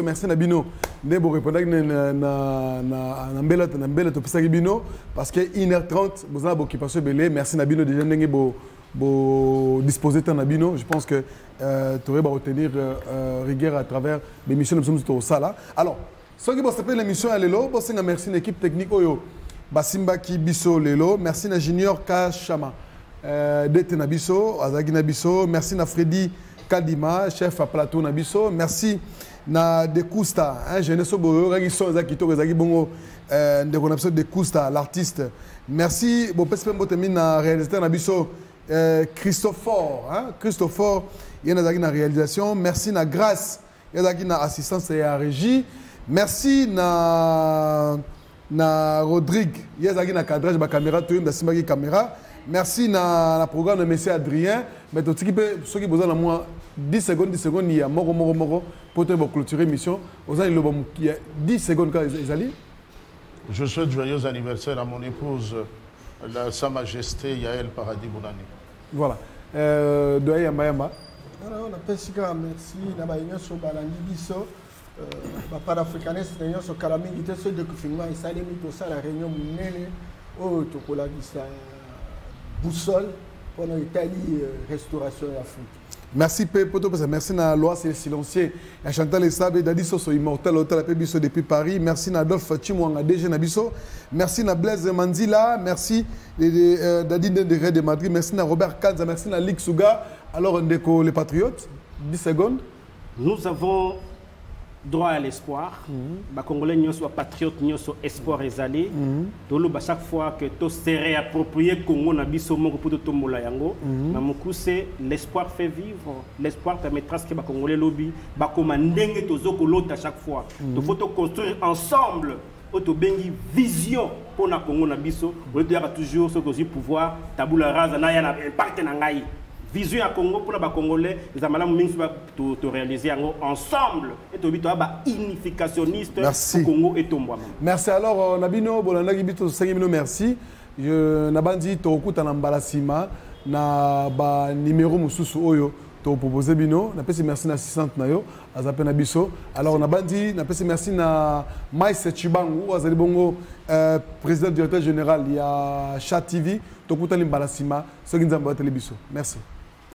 merci à Nabino, Nebo répondre na mbela to pesa Bino parce que 1h30 vous avez occupation belé. Merci Nabino déjà ndenge bo disposer ta Nabino. Je pense que tu aurais retenir rigueur à travers l'émission de nous au sala. Alors, ce qui s'appelle l'émission à Lelo, merci à l'équipe technique Oyo Basimba qui biso Lelo, merci à Junior Kachama d'être Nabiso, Azagi Nabiso, merci à Freddy Kadima, chef à plateau Nabiso, merci à Dekousta, jeunesse Boyo, Ragisson Zakito, Zagi Bongo, Dekousta, l'artiste. Merci à réalisateur Nabiso, Christophe, il y a une réalisation, merci à Grâce, il y a une assistance et à régie. Merci na Rodrigue, il y a un cadrage de la caméra, tout le monde caméra. Merci na programme de M. Adrien. Mais tout ce qui peut, ceux qui ont besoin de moi, 10 secondes, il y a moro pour clôturer l'émission. Il y a 10 secondes quand ils allaient. Je souhaite joyeux anniversaire à mon épouse, Sa Majesté Yael Paradis Bounani. Voilà. Doya Yamba. On a merci. Panafricaniste réunion sur Kalamini était ce déconfinement et ça limite aussi la réunion menée au Tokola boussole pendant l'Italie restauration et Afrique. Merci Poto, merci na loi c'est silencieux. À Chantal Esabe Dadi Soso immortel hôtel à Biso depuis Paris. Merci na Adolphe Chimwanga DG na Biso. Merci na Blaise Mandila, merci Dadi Ndere de Madrid, merci na Robert Kanza, merci na Lick Souga. Alors Ndeko les patriotes, 10 secondes. Nous avons droit à l'espoir. Les Congolais nous sommes patriotes, nous sommes espoir et allés. Donc chaque fois que tout se réapproprie Congo na biso moko pour tout mola yango, na moku c'est l'espoir fait vivre. L'espoir permettra que les Congolais lobby ba komandenge tozoko l'autre à chaque fois. Il faut construire ensemble auto bengi vision pour na Congo na biso. On doit toujours ce que pouvoir tabula rasa na ya na impact na ngai. Vision à Congo pour les Congolais, les Amalam to réaliser ensemble et to bito ba unificationniste pour Congo et Tombouama. Merci alors Nabino bolanda bito 5 minutes merci. Je nabandi to okuta na mbalasima na ba numéro mususu oyo to proposer bino na pesi merci na 600 na yo azape na biso. Alors nabandi na pesi merci na Maïs Chibangu azali bongo président directeur général ya Chat TV to okuta limbalasima so nzamba télébiso. Merci.